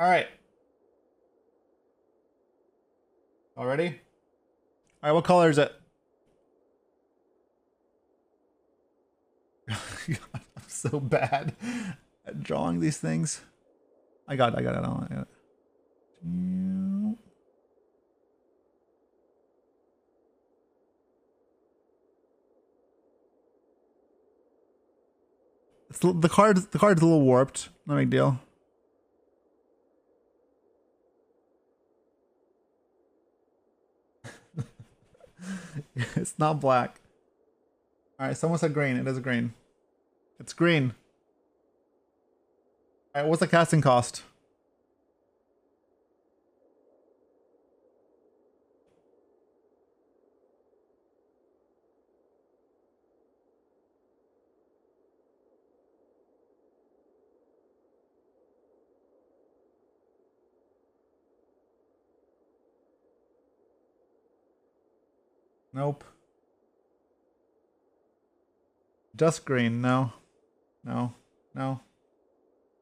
All right. Already? All right, what color is it? God, I'm so bad at drawing these things. I got it. I got it. The card's a little warped. No big deal. It's not black. All right, someone said green. It is green. It's green. All right, what's the casting cost? Nope. Just green. No. No. No.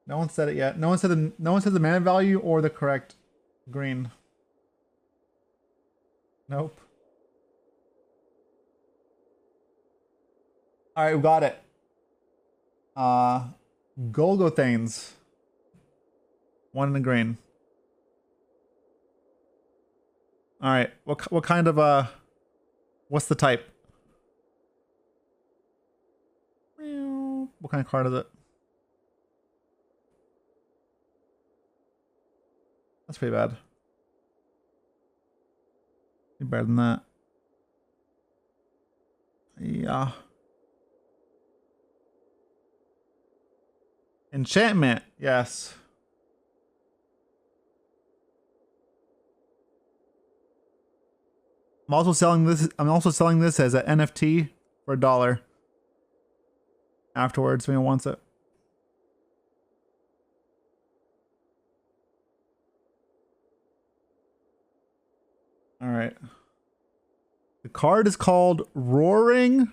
No one said it yet. No one said the mana value or the correct green. Nope. All right, we got it. Golgothanes. One in the green. All right. What kind of what's the type? What kind of card is it? That's pretty bad. Better than that. Yeah. Enchantment. Yes. I'm also selling this as an NFT for $1 afterwards when he wants it. All right. The card is called Roaring.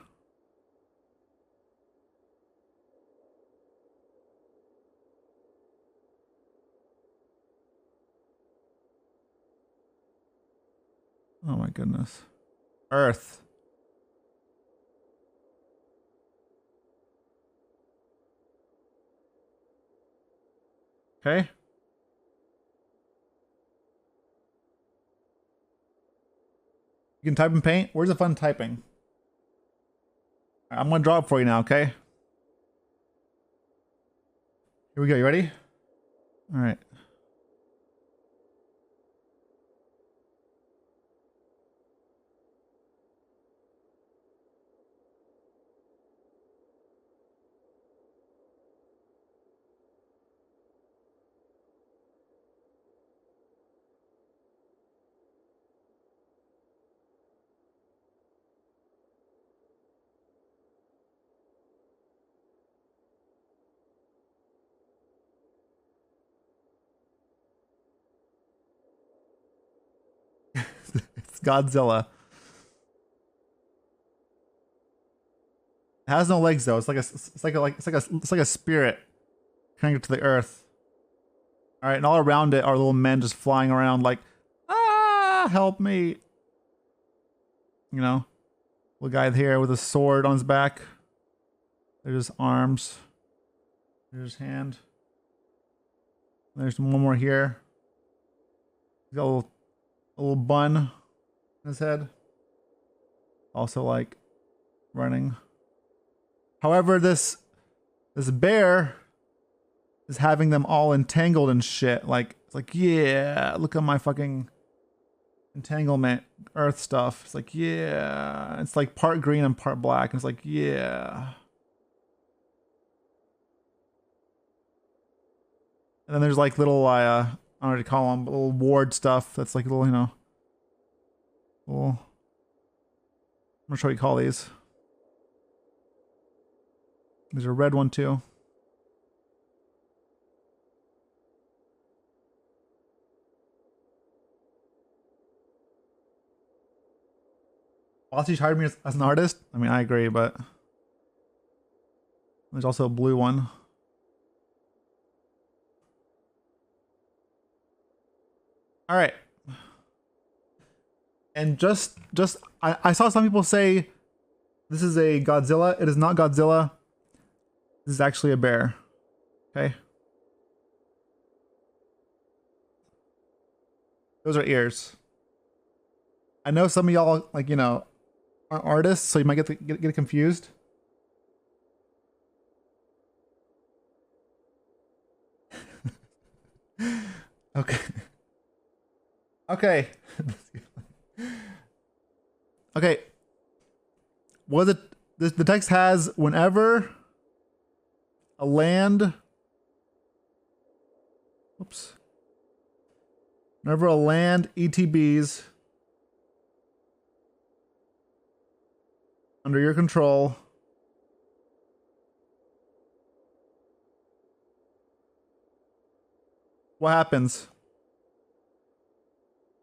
Oh my goodness. Earth. Okay. You can type in paint. Where's the fun typing? I'm gonna draw it for you now, okay? Here we go. You ready? All right. It's Godzilla. It has no legs though. It's like a spirit connected to the earth. All right, and all around it are little men just flying around like, ah, help me. You know, little guy here with a sword on his back. There's his arms. There's his hand. There's one more here. He's got a little bun in his head. Also like running. However, this bear is having them all entangled and shit. Like, it's like, yeah, look at my fucking entanglement earth stuff. It's like, yeah. It's like part green and part black. And it's like, yeah. And then there's like little, I don't know what to call them, but little ward stuff. That's like little, you know, little, I'm not sure what you call these. There's a red one too. Also, you hired me as an artist. I mean, I agree, but there's also a blue one. All right. And I saw some people say this is a Godzilla. It is not Godzilla. This is actually a bear. Okay. Those are ears. I know some of y'all, like, you know, aren't artists, so you might get confused. Okay. Okay. Okay. Was it the text has whenever a land whenever a land ETBs under your control what happens?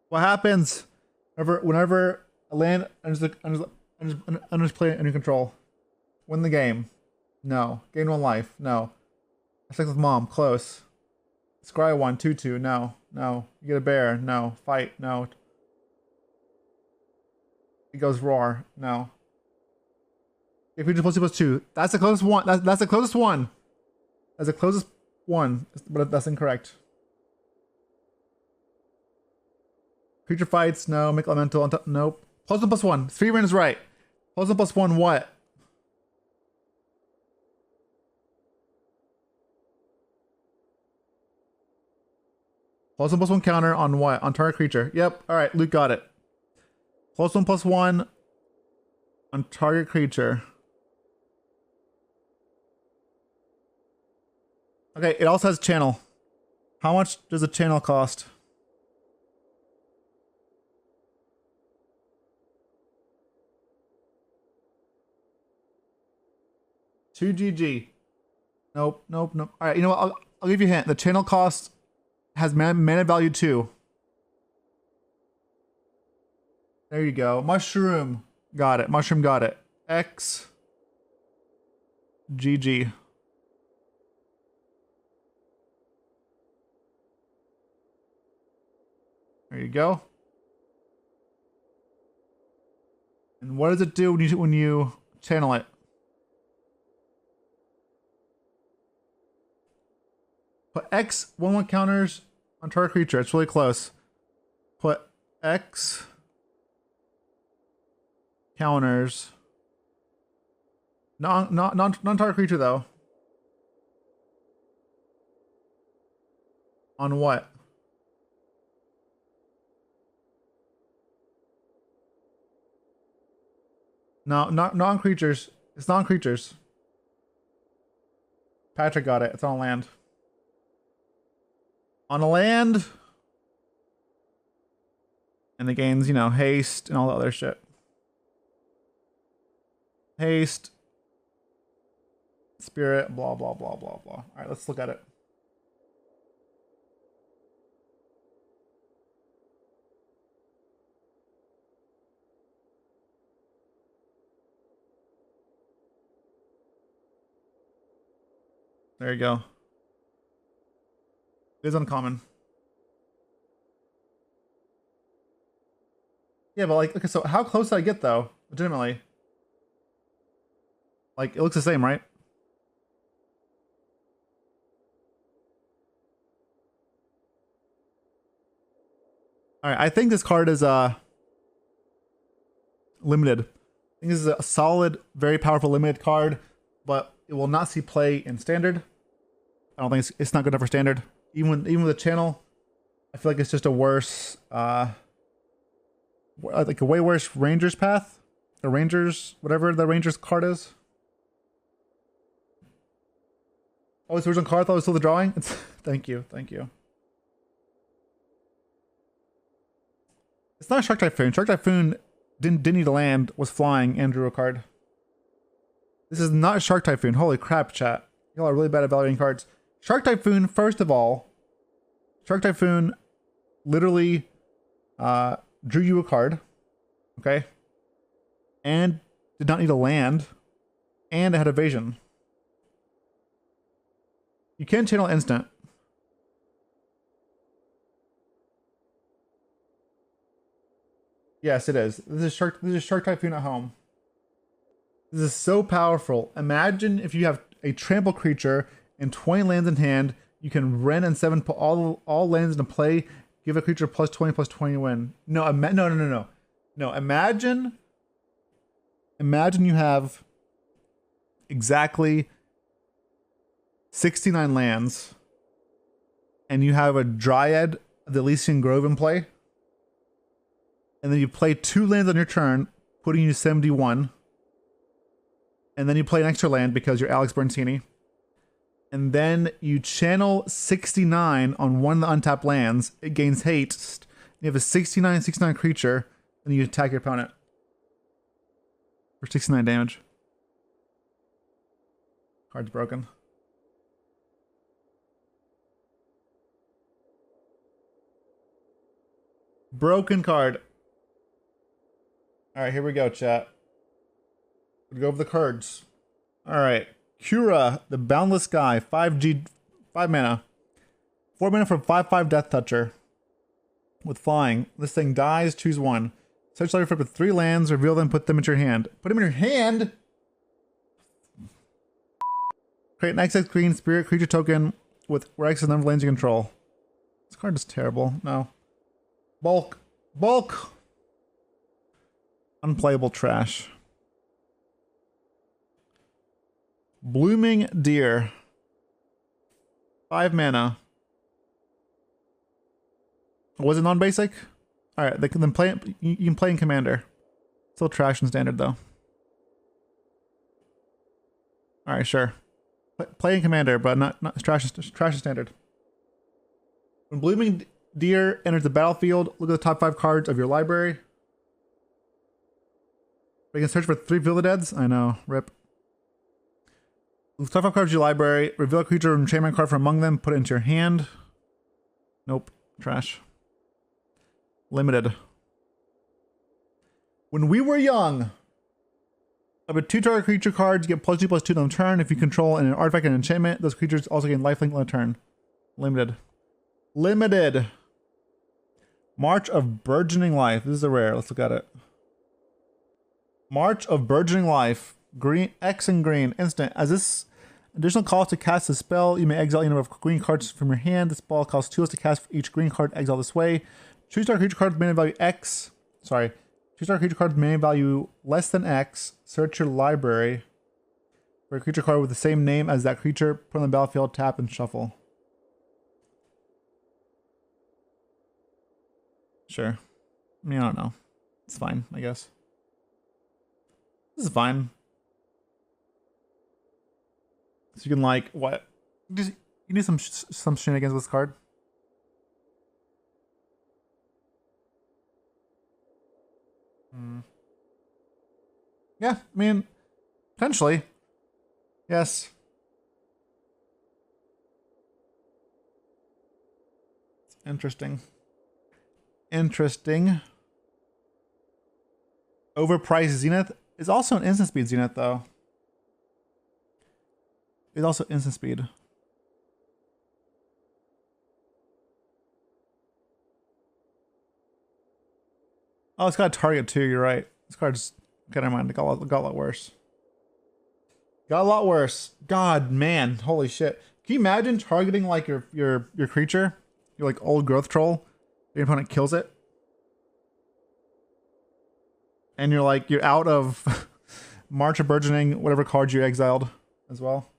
What happens whenever a land enters play under your control? Win the game. No. Gain 1 life. No. Sex with mom. Close. Scry 1, 2/2. No. No. You get a bear. No. Fight. No. It goes roar. No. If you just +2+2. That's the closest one. That's the closest one. That's the closest one. But that's incorrect. Creature fights. No. Make elemental. Nope. +1/+1. 3 run is right. +1/+1 what? +1/+1 counter on what? On target creature. Yep. All right. Luke got it. +1/+1 on target creature. Okay. It also has channel. How much does a channel cost? Two GG. Nope. Nope. Nope. All right. You know what? I'll give you a hint. The channel cost has mana value 2. There you go. Mushroom. Got it. Mushroom got it. X. GG. There you go. And what does it do when you channel it? Put X 1/1 counters on target creature. It's really close. Put X counters. Non-target creature though. On what? No, not non-creatures. It's non-creatures. Patrick got it. It's on land. On a land. And the gains, you know, haste and all the other shit. Haste. Spirit, blah, blah, blah, blah, blah. All right, let's look at it. There you go. It is uncommon. Yeah, but like, okay, so how close did I get though? Legitimately. Like, it looks the same, right? Alright, I think this card is limited. I think this is a solid, very powerful limited card, but it will not see play in standard. I don't think it's not good enough for standard. Even with the channel, I feel like it's just a worse like a way worse Rangers path. The Rangers, whatever the Rangers card is. Oh, it's the original card. I thought it was still the drawing. Thank you, thank you. It's not a Shark Typhoon. Shark Typhoon didn't need a land, was flying, and drew a card. This is not Shark Typhoon. Holy crap, chat. Y'all are really bad at evaluating cards. Shark Typhoon, first of all, Shark Typhoon literally drew you a card, okay? And did not need a land, and it had evasion. You can channel instant. Yes, it is. This is Shark Typhoon at home. This is so powerful. Imagine if you have a trample creature and 20 lands in hand. You can Ren and 7 put all lands into play. Give a creature +20/+20 win. No, no. No, imagine you have exactly 69 lands, and you have a Dryad of the Elysian Grove in play, and then you play 2 lands on your turn, putting you 71, and then you play an extra land because you're Alex Bertini, and then you channel 69 on one of the untapped lands. It gains haste. You have a 69/69 creature, and you attack your opponent for 69 damage. Card's broken. Broken card. Alright, here we go, chat. We'll go over the cards. Alright. Kura, the Boundless Guy, 5G, 5 mana. 4 mana for 5/5 Death Toucher. With flying. This thing dies, choose one. Search library for up to 3 lands, reveal them, put them into your hand. Put them in your hand? Create an XX green spirit creature token with where X is the number of lands you control. This card is terrible. No. Bulk. Bulk! Unplayable trash. Blooming Deer. 5 mana. Was it non-basic? Alright, they can then play it. You can play in Commander. Still trash in Standard though. Alright, sure. Play in Commander, but not trash in Standard. When Blooming Deer enters the battlefield, look at the top 5 cards of your library. We can search for 3 Villideads. I know, rip. Look at the top 5 cards of your library. Reveal a creature or enchantment card from among them. Put it into your hand. Nope, trash. Limited. When we were young, up to 2 target creature cards get +2/+2 on the turn. If you control an artifact and enchantment, those creatures also gain lifelink on the turn. Limited. Limited. March of Burgeoning Life. This is a rare. Let's look at it. March of Burgeoning Life. Green, X and green. Instant. As this additional cost to cast a spell, you may exile any number of green cards from your hand. This spell costs 2 less to cast for each green card exile this way. Choose target creature cards with mana value X. Sorry. Choose target creature cards with mana value less than X. Search your library for a creature card with the same name as that creature. Put on the battlefield, tap, and shuffle. Sure. I mean, I don't know. It's fine, I guess. This is fine. So you can like what? You need some shenanigans with this card. Yeah, I mean, potentially. Yes. Interesting. Interesting. Overpriced Zenith is also an instant speed Zenith, though. It's also instant speed. Oh, it's got a target too. You're right. This card's never mind. It got a lot worse. Got a lot worse. God, man, holy shit! Can you imagine targeting like your creature, your like old growth troll? Your opponent kills it, and you're out of March of Burgeoning, whatever card you exiled as well.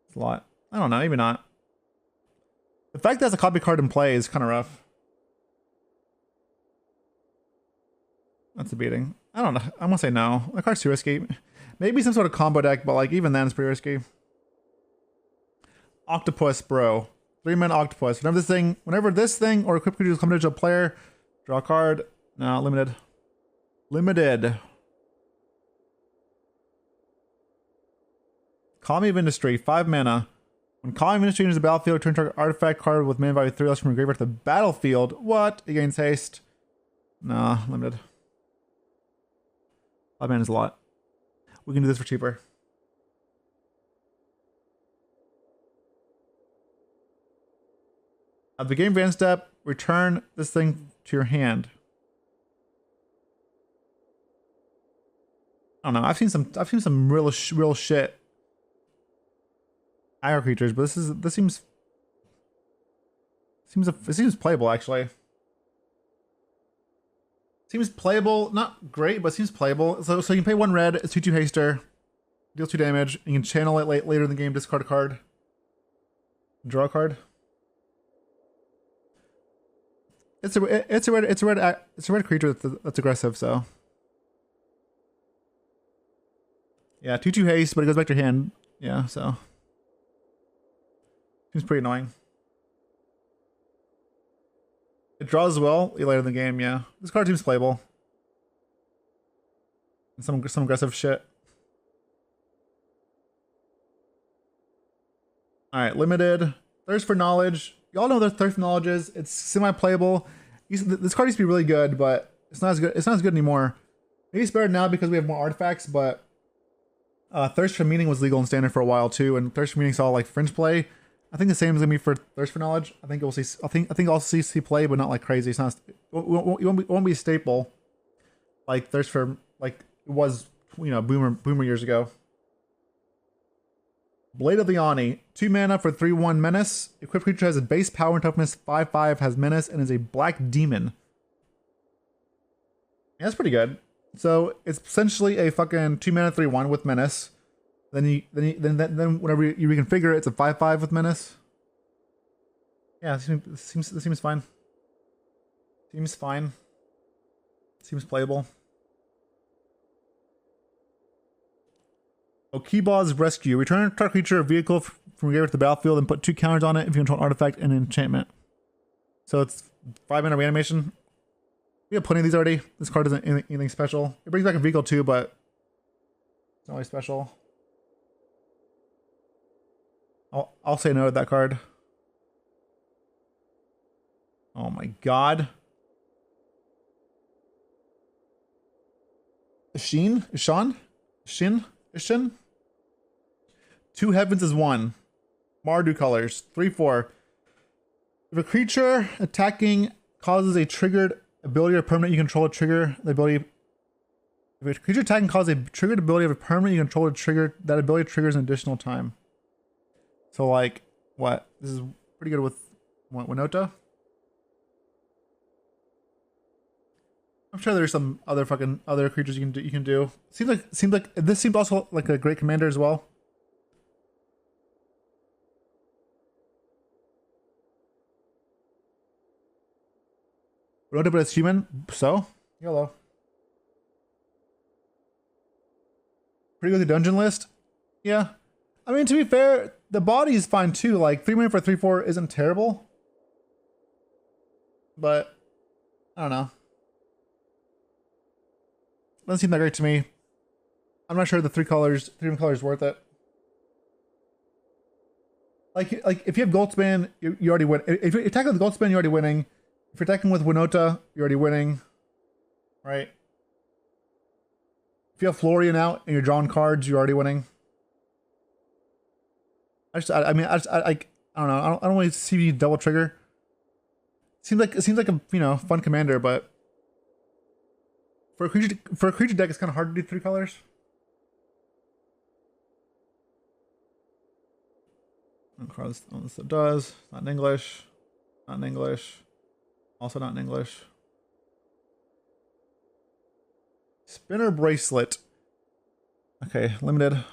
It's a lot. I don't know. Maybe not. The fact that there's a copy card in play is kind of rough. That's a beating. I don't know. I'm gonna say no. The card's too risky. Maybe some sort of combo deck, but like even then it's pretty risky. Octopus, bro. 3-mana Octopus. Whenever this thing or equipped creatures come into a player, draw a card. No, limited. Limited. Colony of Industry, 5 mana. When Colony of Industry enters the battlefield, return target artifact card with mana value 3 less from your graveyard to the battlefield. What? It gains haste. Nah, limited. 5 mana is a lot. We can do this for cheaper. At the game van step, return this thing to your hand. I don't know. I've seen some real shit aggro creatures, but this seems playable actually. Seems playable, not great, but seems playable. So you can pay 1 red, it's 2/2 haster, deals 2 damage. You can channel it later in the game, discard a card, draw a card. It's a red creature that's aggressive. So yeah, 2/2 haste, but it goes back to your hand. Yeah, so seems pretty annoying. It draws well later in the game. Yeah, this card seems playable. And some aggressive shit. All right, limited. Thirst for Knowledge. Y'all know there's Thirst for Knowledge is. It's semi-playable. This card used to be really good, but it's not as good. It's not as good anymore. Maybe it's better now because we have more artifacts. But Thirst for Meaning was legal and standard for a while too, and Thirst for Meaning saw like fringe play. I think the same is gonna be for Thirst for Knowledge. I think we'll see. I think I'll see play, but not like crazy. It's not. It won't be a staple like Thirst for like it was. You know, boomer years ago. Blade of the Ani. 2 mana for 3/1 menace. Equipped creature has a base power and toughness 5/5, has menace, and is a black demon. Yeah, that's pretty good. So it's essentially a fucking 2 mana 3/1 with menace. Then whenever you reconfigure it, it's a 5/5 with menace. Yeah, this seems fine. Seems fine. Seems playable. Okiba's Rescue. Return a target creature or vehicle from your graveyard to the battlefield and put 2 counters on it if you control an artifact and an enchantment. So it's 5 mana reanimation. We have plenty of these already. This card isn't anything special. It brings back a vehicle too, but it's not really special. I'll say no to that card. Oh my god. Shin? 2 heavens is 1. Mardu colors. 3/4. If a creature attacking causes a triggered ability or permanent you control to trigger the ability. If a creature attacking causes a triggered ability of a permanent you control to trigger, that ability triggers an additional time. So like what? This is pretty good with what, Winota? I'm sure there's some other creatures you can do. Seems like this seems also like a great commander as well. Winota, but it's human, so YOLO. Pretty good with the dungeon list. Yeah. I mean, to be fair, the body is fine too. Like 3 mana for 3/4 isn't terrible. But I don't know. Doesn't seem that great to me. I'm not sure the 3 colors is worth it. Like if you have Goldspan, you already win. If you're attacking with Goldspan, you're already winning. If you're attacking with Winota, you're already winning. Right? If you have Florian out and you're drawing cards, you're already winning. I don't know. I don't really see you double trigger. It seems like a fun commander, but for a creature deck, it's kind of hard to do 3 colors. This does not in English, not in English, also not in English. Spinner Bracelet. Okay, limited.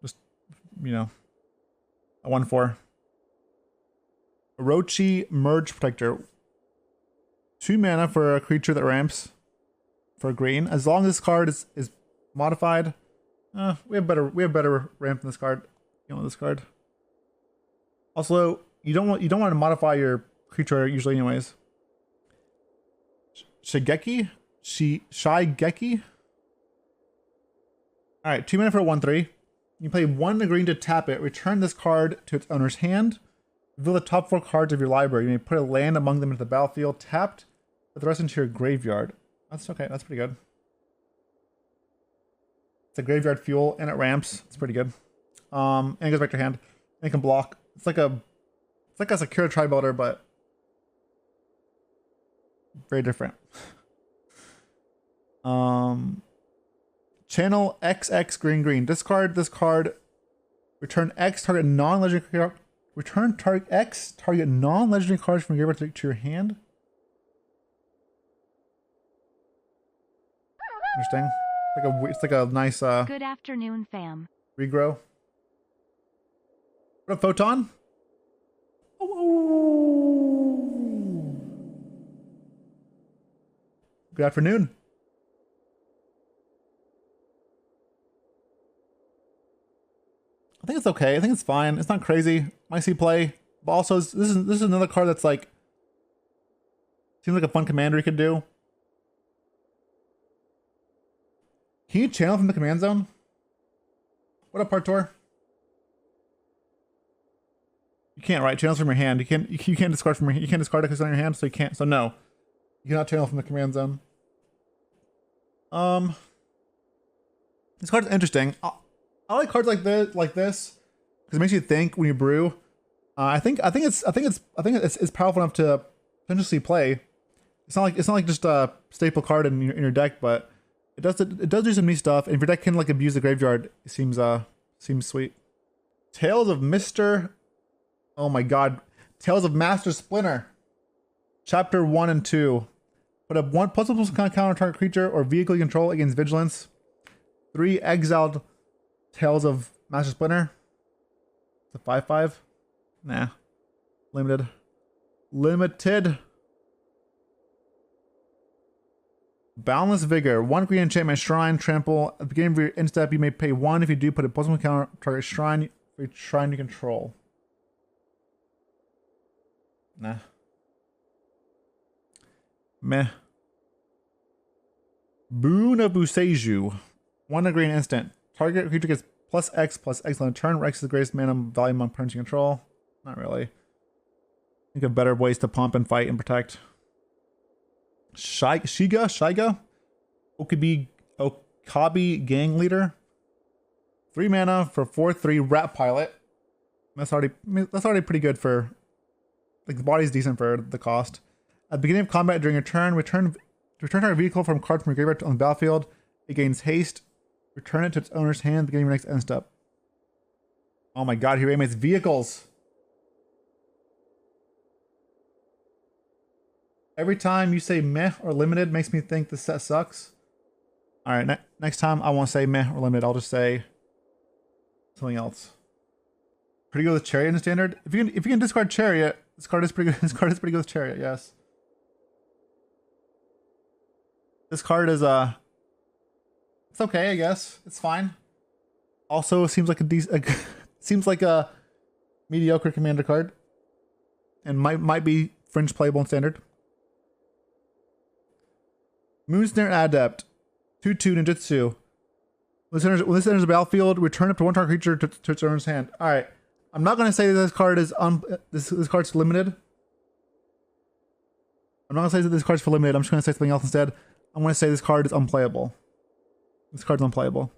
Just a 1/4. Orochi Merge Protector. 2 mana for a creature that ramps for green. As long as this card is modified. We have better ramp than this card. You want this card. Also, you don't want to modify your creature usually anyways. Shigeki? Shigeki? Alright, 2 mana for a 1/3. You play 1 green to tap it. Return this card to its owner's hand. Reveal the top 4 cards of your library. You may put a land among them into the battlefield. Tapped. Put the rest into your graveyard. That's okay. That's pretty good. It's a graveyard fuel and it ramps. It's pretty good. And it goes back to your hand. And it can block. It's like a secure tri-builder, but very different. Channel XX green green. Discard this card. Return X target non-legendary. Return target X target non-legendary cards from your graveyard to your hand. Interesting. It's like a nice Good afternoon, fam. regrow. What up, Photon? Ooh. Good afternoon. I think it's okay. I think it's fine. It's not crazy. Might see play. But also, this is another card that's like seems like a fun commander you could do. Can you channel from the command zone? What up, Partor? You can't, right? Channels from your hand. You can't discard from you can't discard it because it's on your hand, so you can't. So no, you cannot channel from the command zone. This card's interesting. I like cards like this because it makes you think when you brew. I think it's powerful enough to potentially play. It's not like just a staple card in your deck, but it does do some neat stuff. And if your deck can like abuse the graveyard, it seems sweet. Tales of Mr. Oh my God, Tales of Master Splinter, Chapter 1 and 2. Put up one +1/+1 counter target creature or vehicle you control against vigilance. 3 exiled Tales of Master Splinter. It's a 5/5. Nah. Limited. Boundless Vigor. 1 green enchantment shrine, trample. At the beginning of your end step, you may pay 1. If you do, put a +1 counter target shrine for each shrine you control. Nah. Meh. Boon of Buseju. 1 green instant. Target creature gets +X/+X on a turn. X is the greatest mana value among opponents you control. Not really. Think of better ways to pump and fight and protect. Shiga? Okabi Gang Leader. 3 mana for 4/3 Rat Pilot. That's already pretty good for, like, the body's decent for the cost. At the beginning of combat during your turn, return target vehicle from card from your graveyard on the battlefield. It gains haste. Return it to its owner's hand at the beginning of your next end step. Oh my God, he animates vehicles. Every time you say meh or limited makes me think this set sucks. Alright, next time I won't say meh or limited, I'll just say something else. Pretty good with Chariot in the standard. If you can discard Chariot, this card is pretty good. This card is pretty good with Chariot, yes. This card is it's okay, I guess. It's fine. Also seems like seems like a mediocre commander card. And might be fringe playable in standard. Moonsnare Adept. 2/2 ninjutsu. When this enters the battlefield, return up to 1 target creature to its owner's hand. Alright. I'm not gonna say that this card is this card's limited. I'm not gonna say that this card's for limited, I'm just gonna say something else instead. I'm gonna say this card is unplayable. This card's unplayable.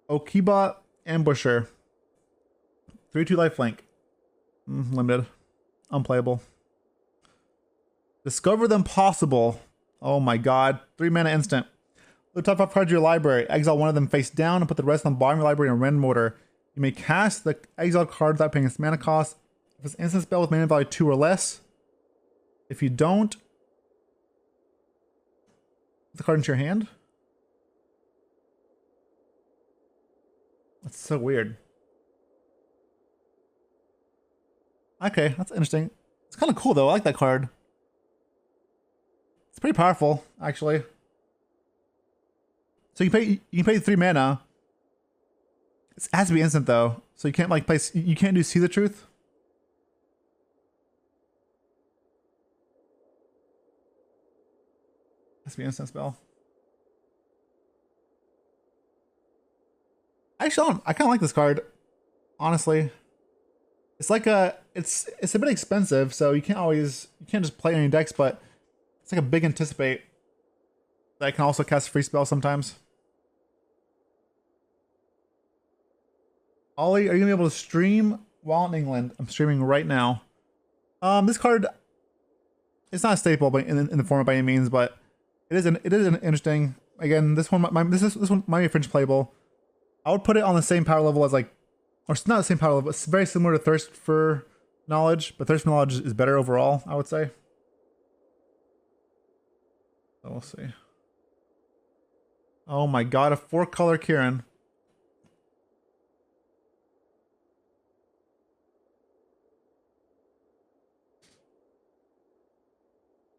Okiba Ambusher. 3/2 lifelink. Limited. Unplayable. Discover the Impossible. Oh my God. 3 mana instant. Look top 5 cards of your library. Exile 1 of them face down and put the rest on the bottom of your library in a random order. You may cast the exiled card without paying its mana cost. If it's an instant spell with mana value 2 or less. If you don't, put the card into your hand. That's so weird. Okay, that's interesting. It's kind of cool though. I like that card. It's pretty powerful, actually. So you can pay 3 mana. It has to be instant though, so you can't like play. You can't do See the Truth. It has to be instant spell. Actually, I kind of like this card. Honestly, it's like it's a bit expensive, so you can't just play any decks, but it's like a big anticipate that can also cast a free spell sometimes. Ollie, are you gonna be able to stream while in England? I'm streaming right now. This card, it's not a staple by in the format by any means, but it is an interesting. Again, this one might be fringe playable. I would put it on the same power level as like, or it's not the same power level, but it's very similar to Thirst for Knowledge, but Thirst for Knowledge is better overall, I would say. So we'll see. Oh my god, a 4-color Kieran.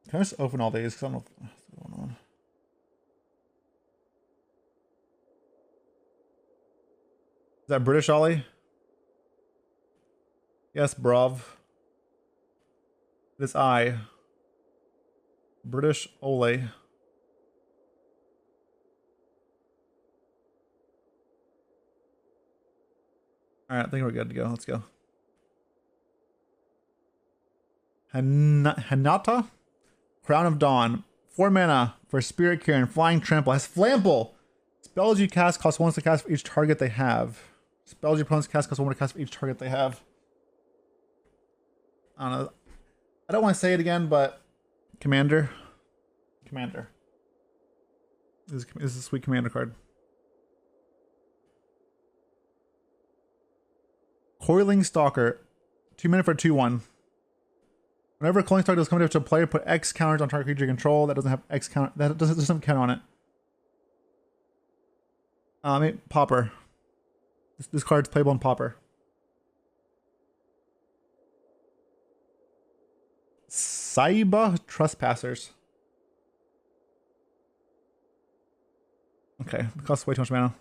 Can I just open all these? Because I don't know what's going on. Is that British Ollie? Yes, bruv. It is I. British Ole. Alright, I think we're good to go. Let's go. Hanata? Crown of Dawn. 4 mana for Spirit Kieran. Flying Trample. Has Flample. Spells you cast cost 1 to cast for each target they have. Spells your opponents cast cost 1 to cast for each target they have. I don't know. I don't want to say it again, but Commander. This is a sweet Commander card. Coiling Stalker. 2 mana for 2/1. Whenever a Coiling Stalker does come to a player, put X counters on target creature you control that doesn't have X count. That doesn't count on it. Pauper. This card's playable in Pauper. Saiba Trespassers. Okay, it costs way too much mana.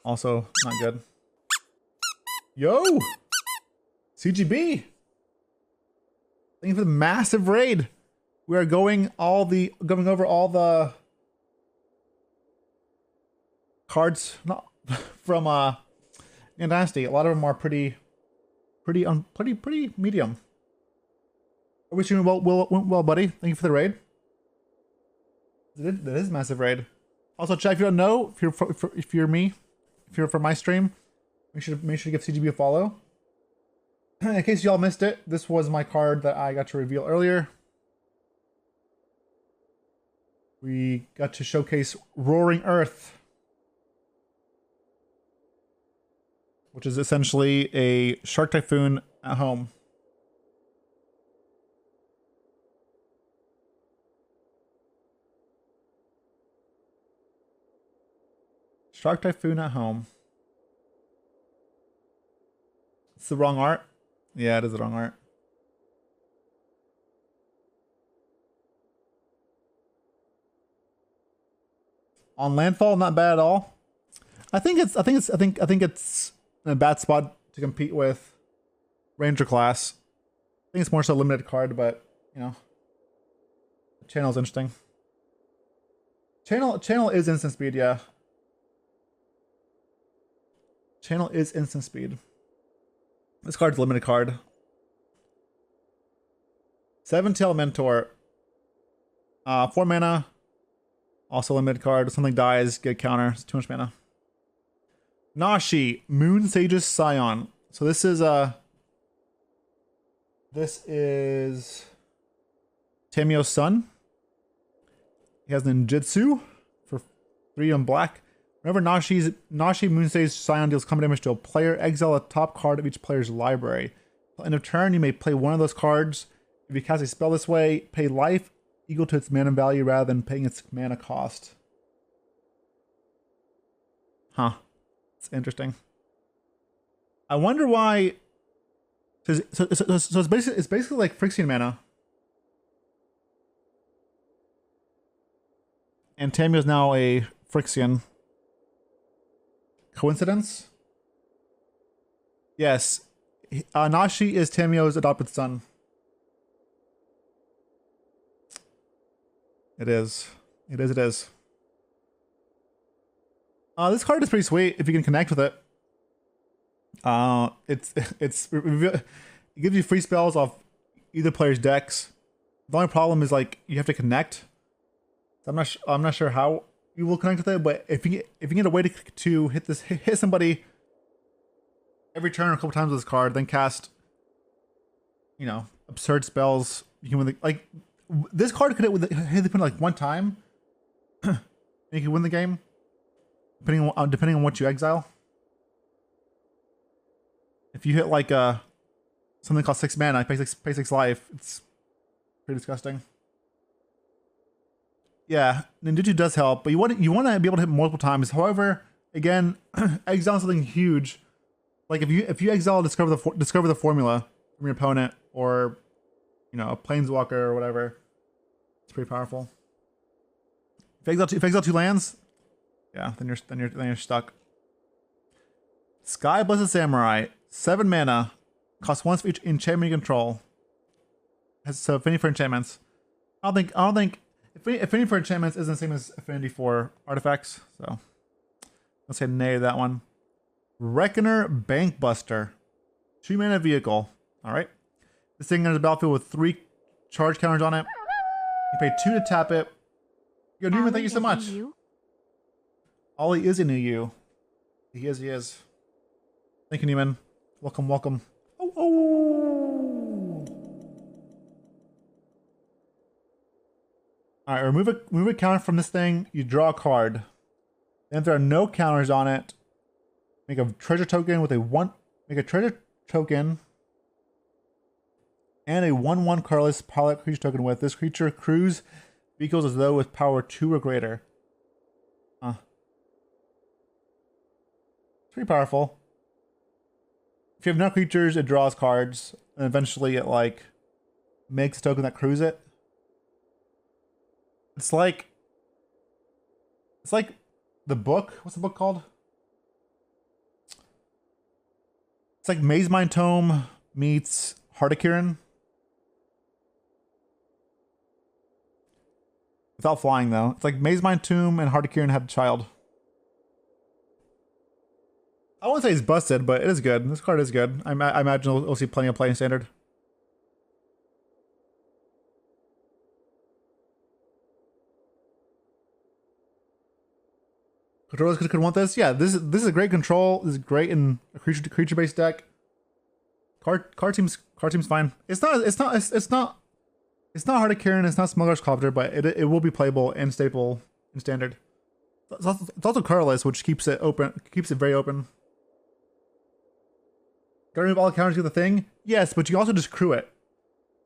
Also, not good. Yo! CGB! Thank you for the massive raid. We are going over all the cards from Dynasty. A lot of them are pretty medium. I wish you well, buddy. Thank you for the raid. That is a massive raid. Also, chat, if you don't know, if you're from my stream, make sure to give CGB a follow. In case y'all missed it, this was my card that I got to reveal earlier. We got to showcase Roaring Earth, which is essentially a Shark Typhoon at home. Shark Typhoon at home. It's the wrong art. Yeah, it is the wrong art. On landfall, not bad at all. I think it's in a bad spot to compete with Ranger class. I think it's more so a limited card, but you know, the channel's interesting. Channel is instant speed, yeah. Channel is instant speed. This card's a limited card. 7-Tail Mentor. 4 mana. Also limited card. If something dies, get a counter. It's too much mana. Nashi, Moon Sage's Scion. So this is Tamio's son. He has ninjutsu for 3 on black. Whenever Nashi Moonsage's Scion deals combat damage to a player, exile a top card of each player's library. At the end of turn, you may play one of those cards. If you cast a spell this way, pay life equal to its mana value rather than paying its mana cost. Huh. It's interesting. I wonder why. So it's basically like Phyrexian mana. And Tamio's now a Phyrexian. Coincidence? Yes. Nashi is Tamio's adopted son. It is. It is. This card is pretty sweet if you can connect with it. It gives you free spells off either player's decks. The only problem is like you have to connect. I'm not sure how you will connect with it. But if you get a way to hit somebody every turn a couple times with this card, then cast, you know, absurd spells. You can win the, like this card could hit the opponent like one time, and you can win the game, depending on what you exile. If you hit like something called 6 mana, pay 6 life, it's pretty disgusting. Yeah, ninjutsu does help, but you want to be able to hit multiple times. However, again, exile something huge. Like if you exile discover the formula from your opponent, or you know, a planeswalker or whatever, it's pretty powerful. If you exile 2 lands, yeah, then you're stuck. Sky Blessed Samurai, 7 mana, costs 1 for each enchantment you control. Has so affinity for enchantments. I don't think affinity for enchantments isn't the same as affinity for artifacts, so let's say nay to that one. Reckoner Bankbuster, 2 mana vehicle. All right, this thing enters the battlefield with 3 charge counters on it. You pay 2 to tap it. Yo, Newman, thank you so much. Ollie is a new you. He is. Thank you, Neiman. Welcome. Oh. All right, remove a counter from this thing. You draw a card. Then if there are no counters on it, make a treasure token with make a treasure token and a 1/1 colorless pilot creature token with this creature crews vehicles as though with power 2 or greater. It's pretty powerful. If you have no creatures, it draws cards, and eventually it like makes a token that crews it. It's like the book. What's the book called? It's like Maze Mind Tome meets Hardikiran. Without flying though. It's like Maze Mind Tomb and Hardikiran had a child. I wouldn't say it's busted, but it is good. This card is good. I imagine we'll see plenty of play in Standard. Controllers could want this. Yeah, this is a great control. This is great in a creature based deck. Card team's fine. It's not Hardikiran. It's not Smuggler's Copter, but it will be playable and staple in Standard. It's also colorless, which keeps it very open. Gotta remove all the counters to the thing? Yes, but you also just crew it.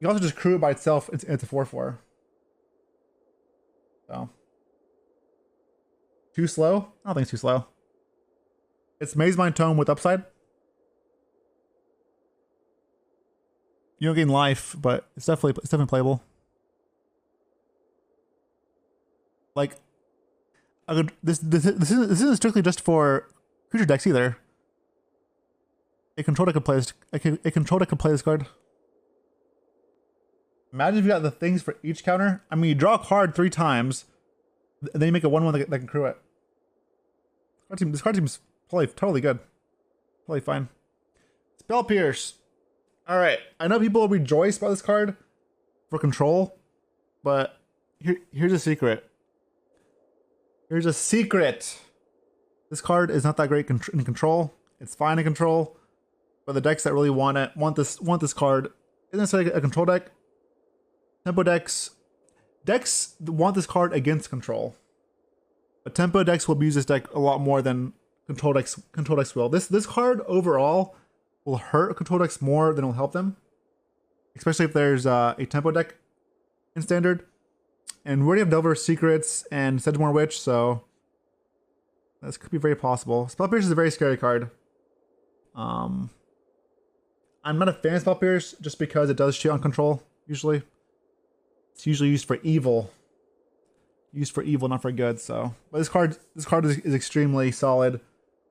You also just crew it by itself. It's a 4/4. So. Too slow? I don't think it's too slow. It's Maze Mind Tome with upside. You don't gain life, but it's definitely playable. Like, this isn't strictly just for creature decks either. A control deck could play this card. Imagine if you got the things for each counter. I mean, you draw a card 3 times, and then you make a 1/1 that can crew it. This card team's probably totally good. Totally fine. Spell Pierce. Alright, I know people will rejoice by this card for control, but here's a secret. Here's a secret. This card is not that great in control. It's fine in control, but the decks that really want this card isn't necessarily a control deck. Tempo decks want this card against control. But tempo decks will abuse this deck a lot more than control decks will. This card overall will hurt control decks more than it will help them. Especially if there's a tempo deck in Standard. And we already have Delver's Secrets and Sedgemoor Witch, so this could be very possible. Spell Pierce is a very scary card. I'm not a fan of Spell Pierce just because it does shit on control, usually. It's usually used for evil. Not for good, so. But this card is extremely solid.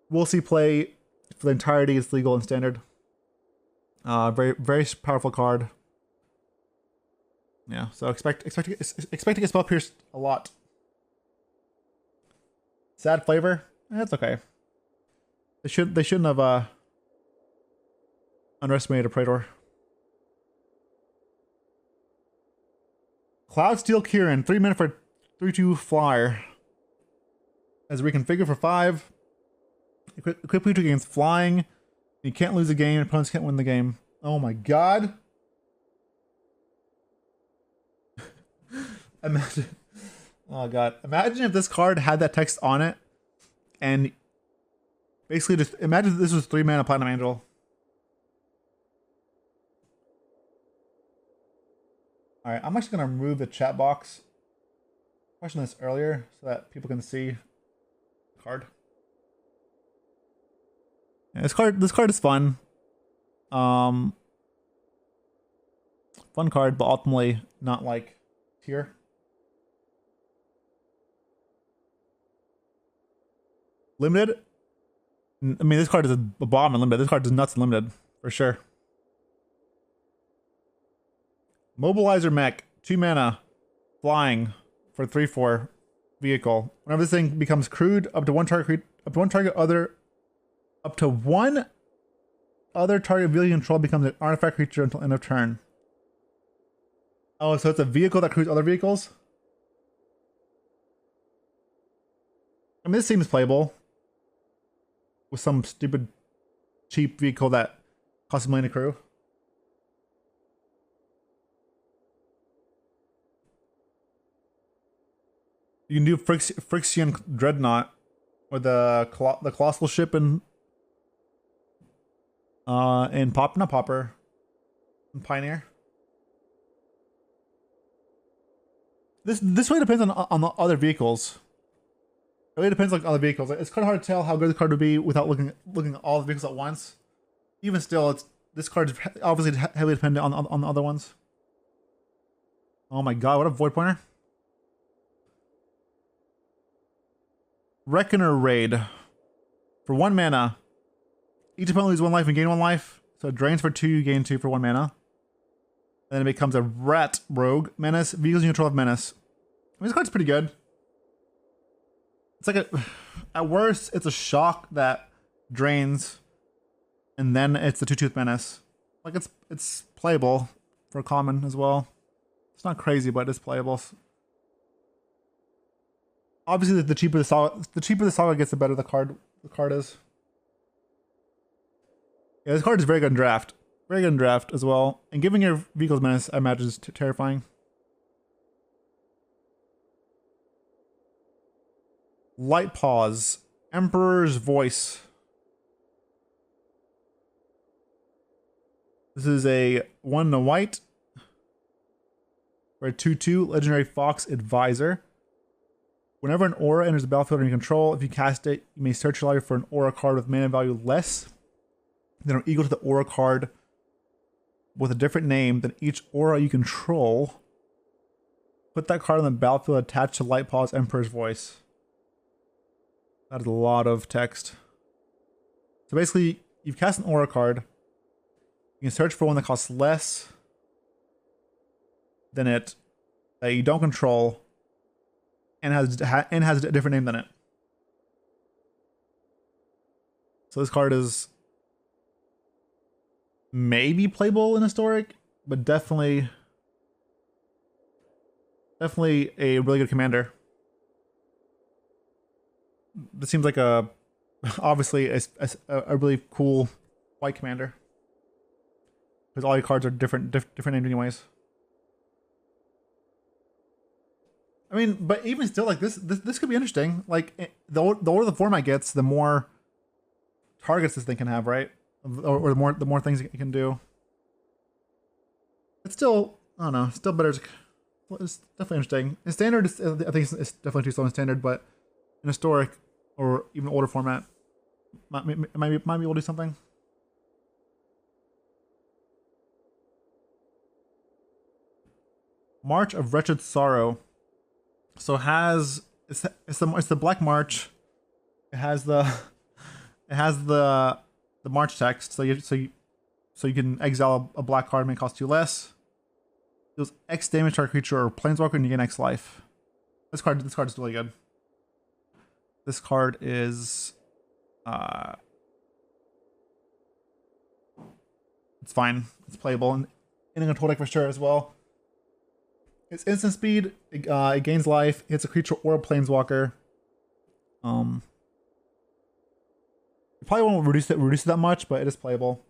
We'll see play for the entirety. It's legal and Standard. Very, very powerful card. Yeah, so expect to get Spell Pierced a lot. Sad flavor? That's okay. They shouldn't have underestimated a Praetor. Cloudsteel Kieran, 3 mana for 3/2 flyer. as reconfigured for 5. Equip creature gains flying. You can't lose a game. Opponents can't win the game. Oh my god. Imagine. Oh god. Imagine if this card had that text on it, and basically just imagine this was 3 mana Platinum Angel. Alright, I'm actually gonna remove the chat box. I questioned this earlier so that people can see the card. Yeah, this card is fun. Fun card, but ultimately not like tier. Limited? I mean, this card is a bomb in limited. This card is nuts in limited, for sure. Mobilizer Mech, 2 mana, flying for 3/4 vehicle. Whenever this thing becomes crewed, up to one target vehicle you control becomes an artifact creature until end of turn. Oh, so it's a vehicle that crews other vehicles? I mean, this seems playable. With some stupid, cheap vehicle that costs $1 million to crew. You can do Friction Dreadnought or the colossal ship in Pioneer. This really depends on the other vehicles. It really depends on other vehicles. It's kind of hard to tell how good the card would be without looking at all the vehicles at once. Even still, this card is obviously heavily dependent on the other ones. Oh my god, what a Void Pointer. Reckoner Raid. For 1 mana. Each opponent loses 1 life and gain 1 life. So it drains for 2, you gain 2 for 1 mana. Then it becomes a Rat Rogue. Menace. Vehicles you control have Menace. I mean, this card's pretty good. It's like at worst, it's a shock that drains. And then it's the 2/2 Menace. Like, it's playable for a common as well. It's not crazy, but it's playable. Obviously, the cheaper the saga gets, the better the card is. Yeah, this card is very good in draft. Very good in draft as well. And giving your vehicles Menace, I imagine, is terrifying. Light Paws. Emperor's Voice. This is a 1 white. For a 2/2 Legendary Fox Advisor. Whenever an aura enters the battlefield under your control, if you cast it, you may search your library for an aura card with mana value less than or equal to the aura card with a different name than each aura you control. Put that card on the battlefield attached to Light Paws Emperor's Voice. That is a lot of text. So basically, you've cast an aura card. You can search for one that costs less than it, that you don't control, and has a different name than it. So this card is maybe playable in Historic, but definitely a really good commander. This seems like obviously a really cool white commander, because all your cards are different named anyways. I mean, but even still, like this could be interesting. Like the older the format gets, the more targets this thing can have, right? Or the more things it can do. It's still, I don't know, still better. It's definitely interesting. In Standard, I think it's definitely too slow in Standard, but in Historic or even older format, might be able to do something. March of Wretched Sorrow. So it's the Black March. It has the March text. So you can exile a black card, make it cost 2 less. Deals X damage to our creature or planeswalker, and you gain X life. This card is really good. This card is it's fine. It's playable in a control deck for sure as well. It's instant speed. It gains life. Hits a creature or a planeswalker. You probably won't reduce it that much, but it is playable.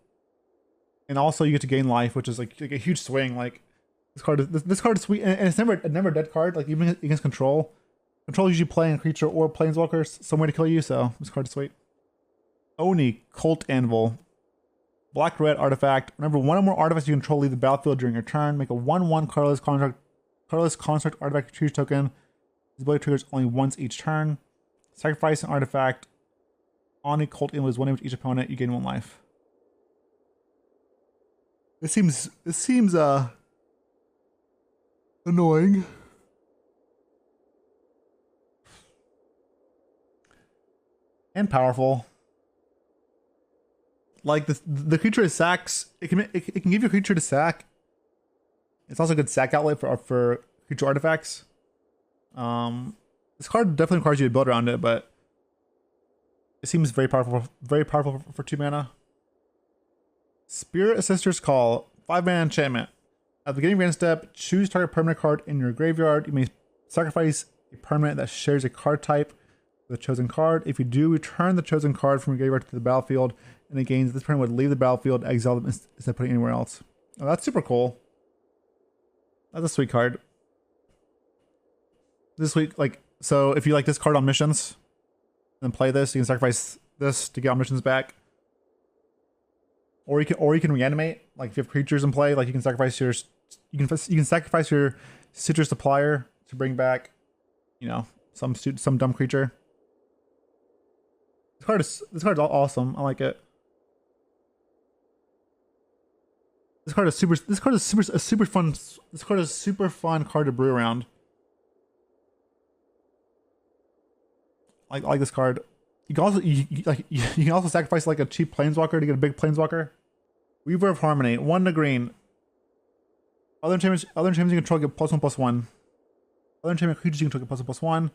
And also you get to gain life, which is like a huge swing. Like this card is sweet, and it's never a dead card. Like even against control. Control usually playing a creature or planeswalkers, some way to kill you, so this card is sweet. Oni, Cult Anvil. Black-red artifact. Whenever one or more artifacts you control leave the battlefield during your turn, make a 1/1 colorless construct artifact choose token. This ability triggers only once each turn. Sacrifice an artifact. Oni, Cult Anvil is 1 damage each opponent, you gain 1 life. This seems annoying. And powerful. Like the creature is sacks. It can give your creature to sack. It's also a good sack outlet for creature artifacts. This card definitely requires you to build around it, but it seems very powerful for 2 mana. Spirit Assister's Call, 5 mana enchantment. At the beginning of your end step, choose target permanent card in your graveyard. You may sacrifice a permanent that shares a card type with the chosen card. If you do, return the chosen card from your graveyard to the battlefield, and it gains this permanent would leave the battlefield, exile them instead of putting it anywhere else. Oh, that's super cool. That's a sweet card. This week, like, so if you like this card on missions, then play this. You can sacrifice this to get on missions back. Or you can reanimate. Like if you have creatures in play, like you can sacrifice your sacrifice your Citrus Supplier to bring back, you know, some dumb creature. This card is awesome. I like it. This card is super fun card to brew around. I like this card. You can also you can also sacrifice like a cheap planeswalker to get a big planeswalker. Weaver of Harmony, 1 to green. Other enchantments you control get +1/+1. Other enchantment creatures you control get +1/+1.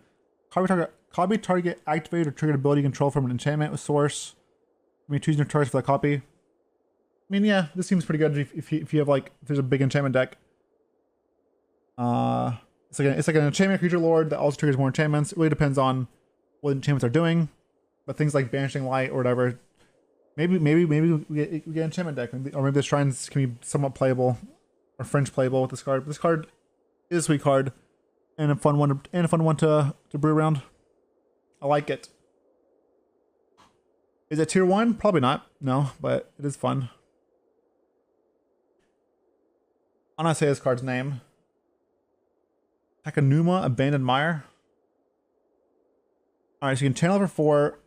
Copy target activate or triggered ability you control from an enchantment with source. I mean, choose your targets for that copy. I mean, yeah, this seems pretty good if you have like if there's a big enchantment deck. It's like an enchantment creature lord that also triggers more enchantments. It really depends on what enchantments are doing. But things like Banishing Light or whatever, maybe we get an enchantment deck, or maybe the shrines can be somewhat playable or fringe playable with this card. But this card is a sweet card and a fun one to brew around. I like it. Is it tier 1? Probably not. No, but it is fun. I'm not say this card's name. Takanuma, Abandoned Mire. Alright, so you can channel it for 4.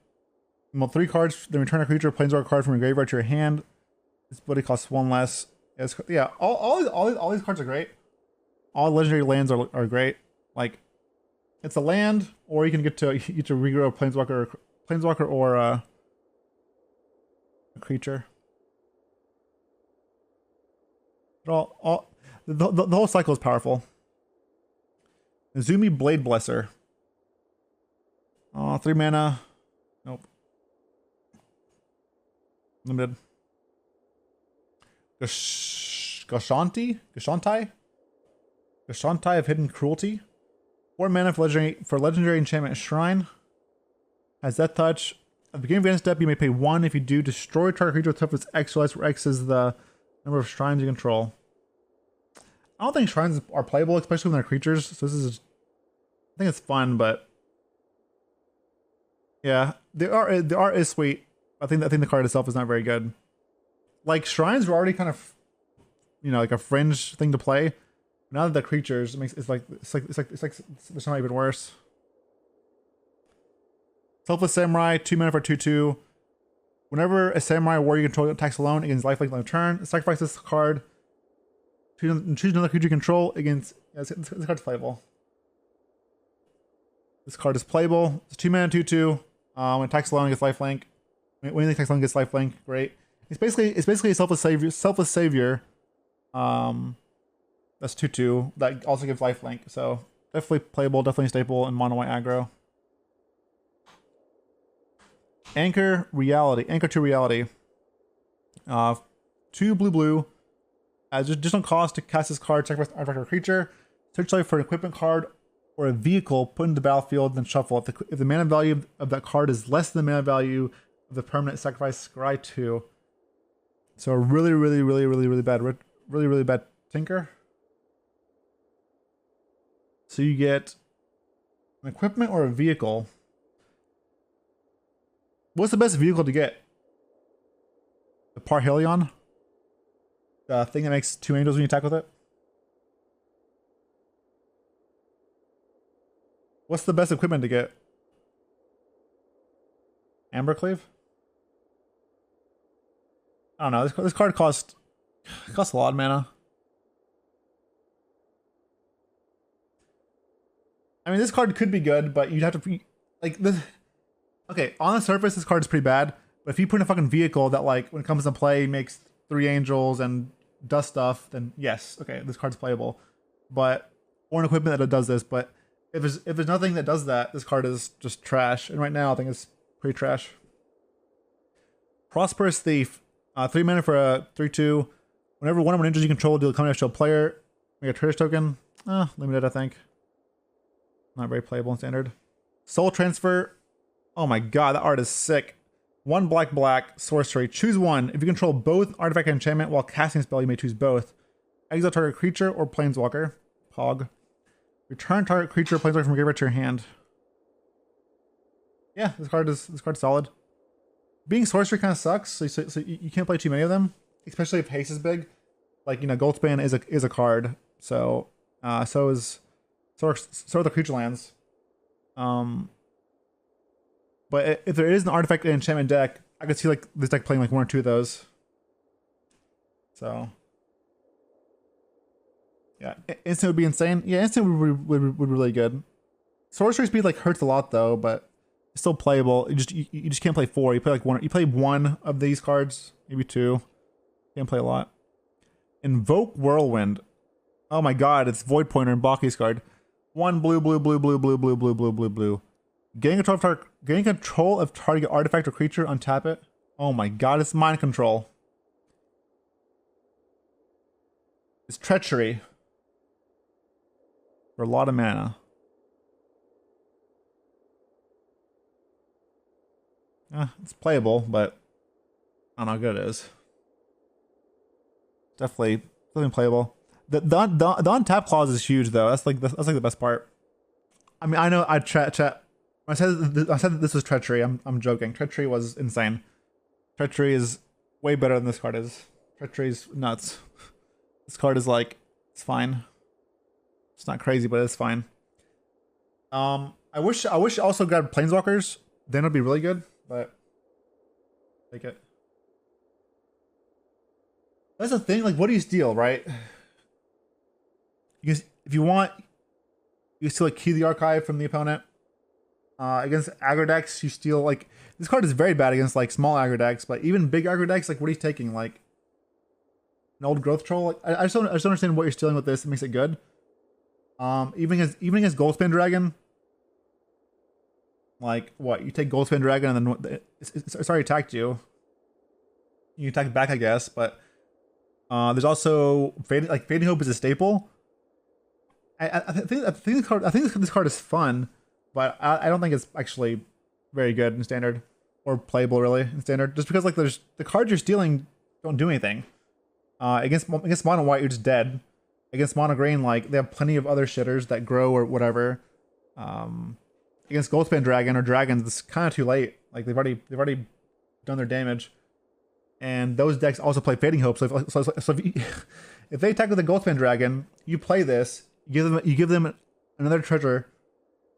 Well, 3 cards, then return a creature or planeswalker card from your graveyard to your hand. This ability costs 1 less. Yeah, all these cards are great. All legendary lands are great. Like, it's a land, or you can get to regrow a planeswalker or a creature. The whole cycle is powerful. Izumi Blade Blesser. 3 mana. Nope. Limited. Gashanti of Hidden Cruelty. 4 mana for legendary enchantment Shrine. Has Death Touch. At the beginning of your end step, you may pay 1. If you do, destroy target creature with toughness X or less, where X is the number of shrines you control. I don't think shrines are playable, especially when they're creatures. So I think it's fun, but yeah, the art is sweet. I think the card itself is not very good. Like shrines were already kind of, you know, like a fringe thing to play. Now that the creatures, it's like there's not even worse. Selfless Samurai, 2 mana for 2/2. Whenever a Samurai warrior you control attacks alone against lifelink on the turn, sacrifice this card. Choose another creature you control against. Yeah, this card's playable. This card is playable. It's 2 mana 2/2. When it attacks alone, it gets lifelink. When it attacks alone, it gets lifelink. Great. It's basically a selfless savior. That's 2/2. That also gives lifelink. So definitely playable. Definitely staple in mono white aggro. Anchor to Reality. 2 blue. As additional cost to cast this card, sacrifice an artifact or creature. Search life for an equipment card or a vehicle put into the battlefield, then shuffle. If the mana value of that card is less than the mana value of the permanent, sacrifice scry 2. So a really, really, really, really, really bad, really, really bad tinker. So you get an equipment or a vehicle. What's the best vehicle to get? The Parhelion? The thing that makes 2 angels when you attack with it? What's the best equipment to get? Ambercleave? I don't know. This card costs a lot of mana. I mean, this card could be good, but you'd have to like this. Okay, on the surface, this card is pretty bad. But if you put in a fucking vehicle that, like, when it comes to play, makes 3 angels and does stuff, then yes, okay, this card's playable. But or an equipment that does this. But if there's nothing that does that, this card is just trash. And right now, I think it's pretty trash. Prosperous Thief, 3 mana for a 3/2. Whenever one of our ninjas you control deal a combination to a player, make a treasure token. Limited, I think. Not very playable in standard. Soul Transfer. Oh my god, that art is sick. 1 black sorcery. Choose one. If you control both artifact and enchantment while casting a spell, you may choose both. Exile target creature or planeswalker. Pog. Return target creature or planeswalker from graveyard to your hand. Yeah, this card's solid. Being sorcery kind of sucks, so you can't play too many of them, especially if haste is big. Like, you know, Goldspan is a card, so so are the creature lands. But if there is an artifact and enchantment deck, I could see like this deck playing like 1 or 2 of those. So yeah, instant would be insane. Yeah, instant would be really good. Sorcery speed like hurts a lot though, but it's still playable. You just can't play 4. You play like 1. You play 1 of these cards, maybe 2. You can't play a lot. Invoke Whirlwind. Oh my god, it's Void Pointer and Baki's card. 1 blue. Gain control of target artifact or creature, untap it. Oh my god, it's mind control. It's treachery. For a lot of mana. It's playable, but I don't know how good it is. Definitely playable. The untap clause is huge though. That's like the best part. I mean, I know chat. When I said that this was treachery, I'm joking. Treachery was insane. Treachery is way better than this card is. Treachery's nuts. This card is like, it's fine. It's not crazy, but it's fine. I wish I also grabbed Planeswalkers. Then it'd be really good, but take it. That's the thing, like, what do you steal, right? Because if you want, you steal like Key the Archive from the opponent. Against aggro decks, you steal like this card is very bad against like small aggro decks, but even big aggro decks, like what are you taking? Like an old growth troll? Like, I just don't understand what you're stealing with this. It makes it good. Even against Goldspan Dragon, like what? You take Goldspan Dragon and then it's already attacked you. You attack back, I guess, but there's also Fading Hope is a staple. I think this card is fun. But I don't think it's actually very good in standard or playable really in standard. Just because like the cards you're stealing don't do anything. Against mono white you're just dead. Against mono green like they have plenty of other shitters that grow or whatever. Against Goldspan Dragon or dragons it's kind of too late. Like they've already done their damage. And those decks also play Fading Hope. So if they attack with the Goldspan Dragon, you play this. You give them another treasure.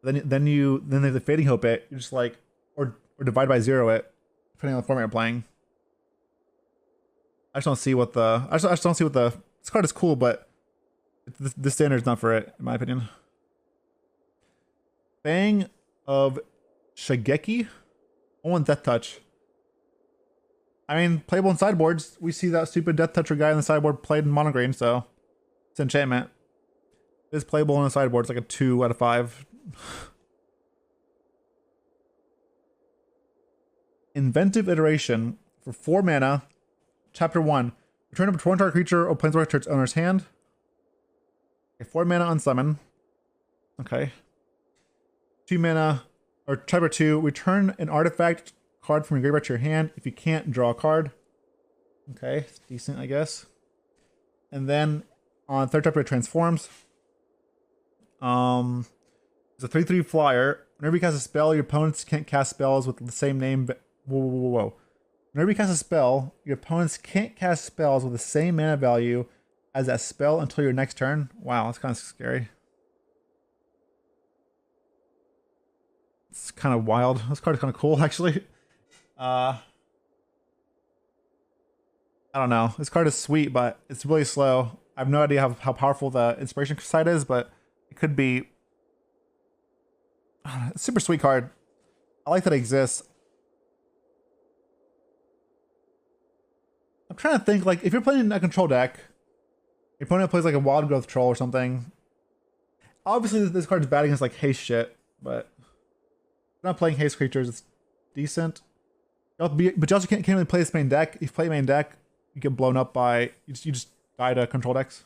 Then they have the Fading Hope it. You just like or divide by 0 it, depending on the format you're playing. I just don't see what the this card is cool, but this standard is not for it, in my opinion. Fang of Shigeki. I want Death Touch. I mean, playable in sideboards. We see that stupid Death Toucher guy in the sideboard played in mono green, so it's enchantment. It's playable in the sideboard. It's like a 2 out of 5. Inventive Iteration for 4 mana. Chapter 1. Return up a 1 target creature or planeswalker to its owner's hand. Okay, 4 mana unsummon. Okay. 2 mana, or type or 2, return an artifact card from your graveyard to your hand. If you can't, draw a card. Okay, it's decent, I guess. And then on third type, it transforms. It's a 3/3 flyer. Whenever you cast a spell, your opponents can't cast spells with the same name. Whoa. Whenever you cast a spell, your opponents can't cast spells with the same mana value as that spell until your next turn. Wow, that's kind of scary. It's kind of wild. This card is kind of cool, actually. I don't know. This card is sweet, but it's really slow. I have no idea how powerful the Inspiration side is, but it could be a super sweet card. I like that it exists. I'm trying to think, like, if you're playing a control deck, your opponent plays like a Wild Growth Troll or something. Obviously, this card is bad against like haste shit, but if you're not playing haste creatures, it's decent. But you also can't really play this main deck. If you play main deck, you get blown up by you just die to control decks.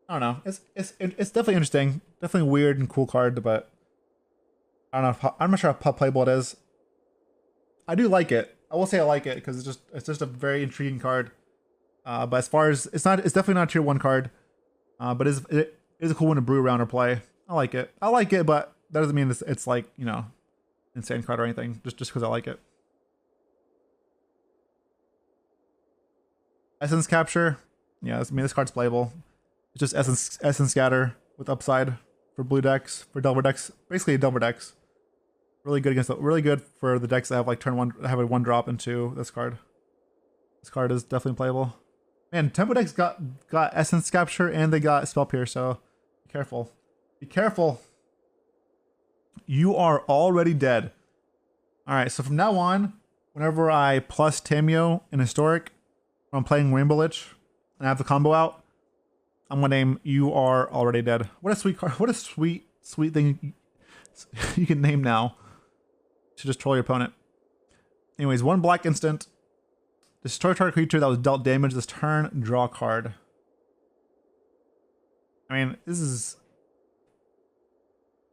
I don't know. It's definitely interesting. Definitely a weird and cool card, but I don't know. I'm not sure how playable it is. I do like it. I will say I like it because it's just a very intriguing card. But as far as it's definitely not a tier 1 card. But it is a cool one to brew around or play. I like it, but that doesn't mean it's like, you know, insane card or anything. Just because I like it. Essence Capture. Yeah, this card's playable. It's just Essence Scatter with upside for blue decks, for Delver decks. Basically Delver decks. Really good for the decks that have like turn 1, have a 1-drop into this card. This card is definitely playable. Man, Tempo decks got Essence Capture and they got Spell Pierce, so be careful. Be careful. You are already dead. Alright, so from now on, whenever I plus Tameo in Historic, when I'm playing Rainbow Lich, and I have the combo out, I'm gonna name You Are Already Dead. What a sweet card. What a sweet thing you can name now to just troll your opponent. Anyways, 1 black instant. Destroy target creature that was dealt damage this turn. Draw a card. I mean, this is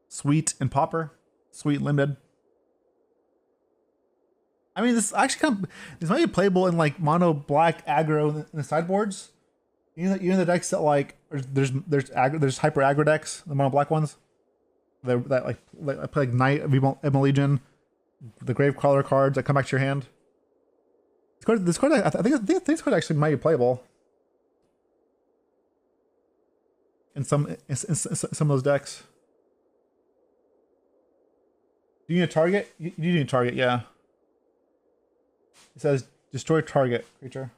sweet and pauper. Sweet and limited. I mean, this actually this might be playable in like mono black aggro in the sideboards. You know the decks that like there's hyper aggro decks, the mono black ones. That like I play like Knight of Emma Legion, the Gravecrawler cards that come back to your hand. This card I think this card actually might be playable in some of those decks. Do you need a target? You need a target, yeah. It says destroy target creature.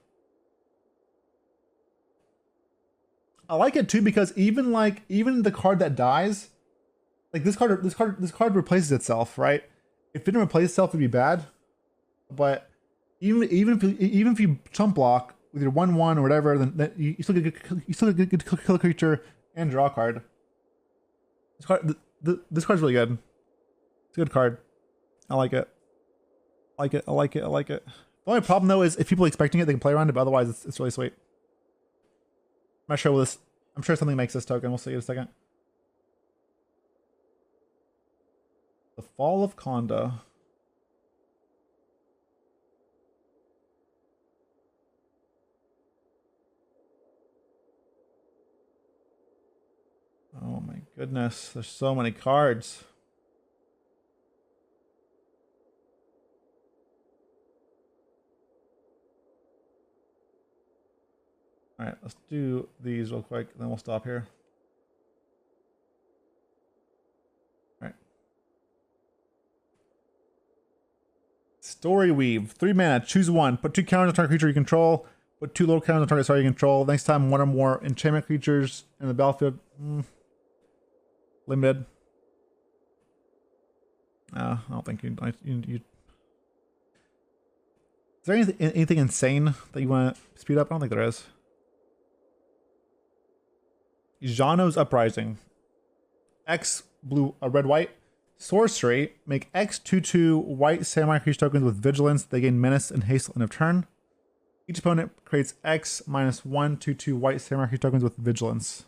I like it too because even the card that dies, like this card replaces itself, right? If it didn't replace itself, it'd be bad. But even if you chump block with your 1/1 or whatever, then you still get to kill a creature and draw a card. This card's really good. It's a good card. I like it. I like it. The only problem though is if people are expecting it, they can play around it. But otherwise, it's really sweet. I'm not sure what this. I'm sure something makes this token. We'll see in a second. The Fall of Konda. Oh my goodness, there's so many cards. All right, let's do these real quick, then we'll stop here. All right. Story Weave, 3 mana, choose 1. Put 2 counters on target creature you control. Put 2 low counters on target star you control. Next time, 1 or more enchantment creatures in the battlefield. Limited. I don't think you. Is there anything insane that you want to speed up? I don't think there is. Jano's Uprising. X blue, red white. Sorcery. Make X 2/2 white samurai creature tokens with vigilance. They gain menace and haste end of turn. Each opponent creates X -1 2/2 white samurai creature tokens with vigilance.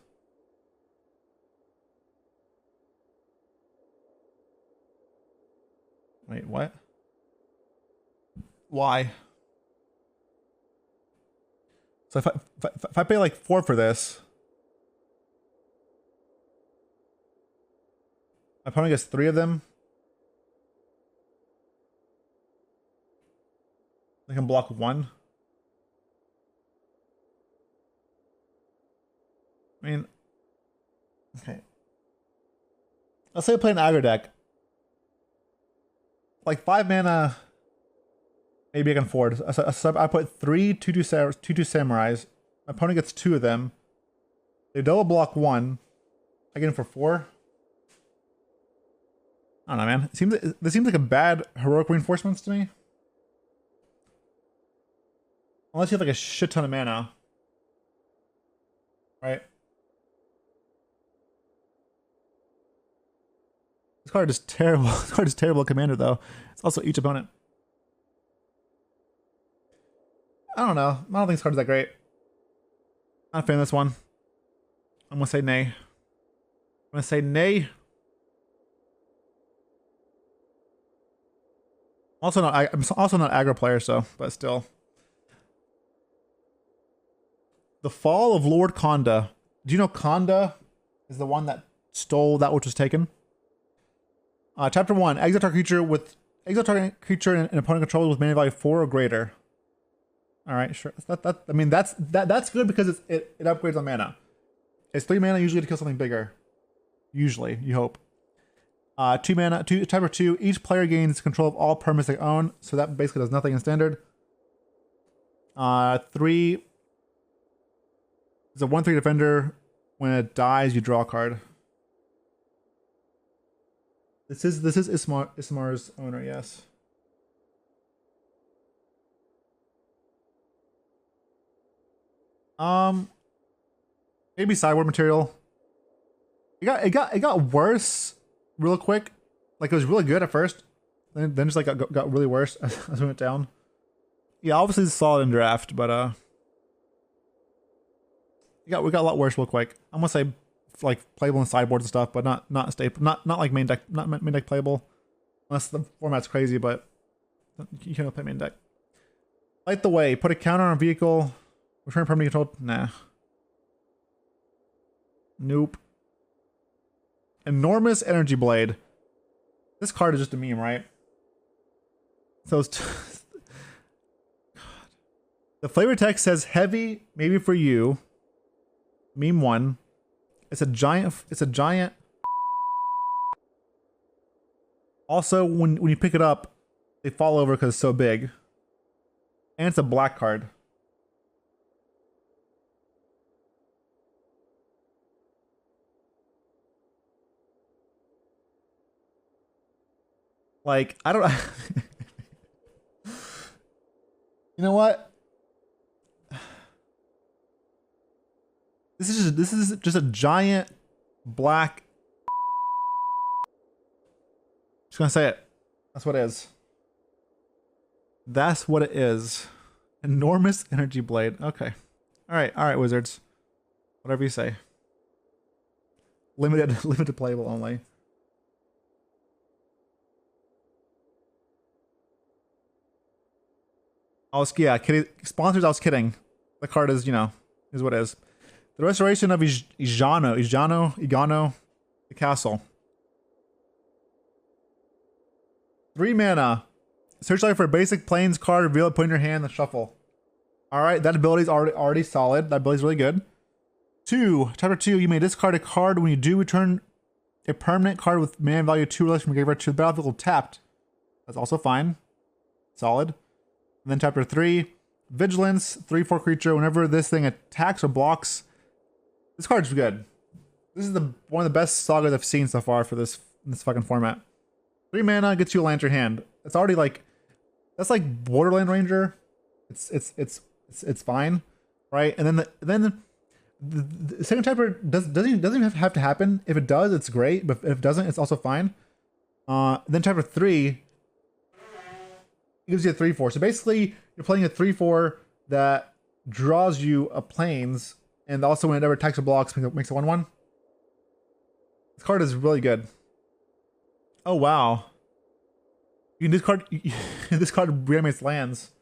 Wait, what? Why? So if I pay like 4 for this, my opponent gets 3 of them. I can block 1. I mean, okay. Let's say I play an aggro deck. Like 5 mana, maybe I can afford. So I put 3 2/2 samurais. My opponent gets 2 of them. They double block 1. I get them for 4. I don't know, man. This seems like a bad heroic reinforcements to me. Unless you have like a shit ton of mana. Right? This card is terrible. This card is terrible commander though. It's also each opponent. I don't know. I don't think this card is that great. Not a fan of this one. I'm gonna say nay. I'm gonna say nay. I'm also not aggro player, so but still. The Fall of Lord Konda. Do you know Konda is the one that stole that which was taken? Chapter 1. Exile target creature and opponent controls with mana value 4 or greater. Alright, sure. I mean that's good because it upgrades on mana. It's 3 mana usually to kill something bigger. Usually, you hope. 2 mana, chapter 2, each player gains control of all permanents they own, so that basically does nothing in standard. 3 is a 1/3 defender. When it dies, you draw a card. This is Ismar's owner, yes. Maybe sideboard material. It got worse real quick. Like it was really good at first, then just like got really worse as we went down. Yeah, obviously it's solid in draft, but we got a lot worse real quick. I'm gonna say like playable in sideboards and stuff, but not staple, not like main deck, not main deck playable, unless the format's crazy. But you can't play main deck. Light the Way. Put a counter on a vehicle. Return permanent control. Nah. Nope. Enormous Energy Blade. This card is just a meme, right? So it's the flavor text says heavy, maybe for you. Meme 1. It's a giant. Also, when you pick it up, they fall over because it's so big. And it's a black card. Like, I don't You know what? This is just a giant black. Just gonna say it. That's what it is. That's what it is. Enormous Energy Blade. Okay. Alright, Wizards. Whatever you say. Limited playable only. Kidding. Sponsors, I was kidding. The card is, is what it is. The Restoration of Igano, the castle. 3 mana. Searchlight for a basic plains card, reveal it, put it in your hand, then shuffle. Alright, that ability is already solid. That ability is really good. 2, chapter 2, you may discard a card when you do return a permanent card with mana value 2 or less from your graveyard to the battlefield tapped. That's also fine. Solid. And then chapter 3, Vigilance, 3/4 creature. Whenever this thing attacks or blocks, this card's good. This is one of the best sagas I've seen so far for this fucking format. 3 mana gets you a land in your hand. It's already like, that's like Borderland Ranger. It's fine, right? And then the second chapter doesn't even have to happen. If it does, it's great. But if it doesn't, it's also fine. Then chapter 3 gives you a 3/4. So basically, you're playing a 3/4 that draws you a plains, and also whenever it attacks or blocks, makes a 1/1. This card is really good. Oh wow. You can discard discard reanimates lands.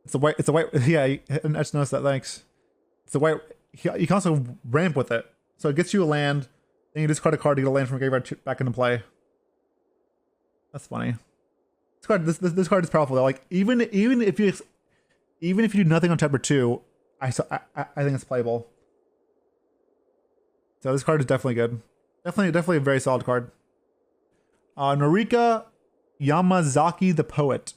It's a white. It's a white. Yeah, I just noticed that. Thanks. It's a white. You can also ramp with it, so it gets you a land. Then you discard a card to get a land from graveyard back into play. That's funny. This card is powerful though. Like even if you do nothing on chapter 2, I think it's playable. So this card is definitely good. Definitely a very solid card. Norika Yamazaki the Poet.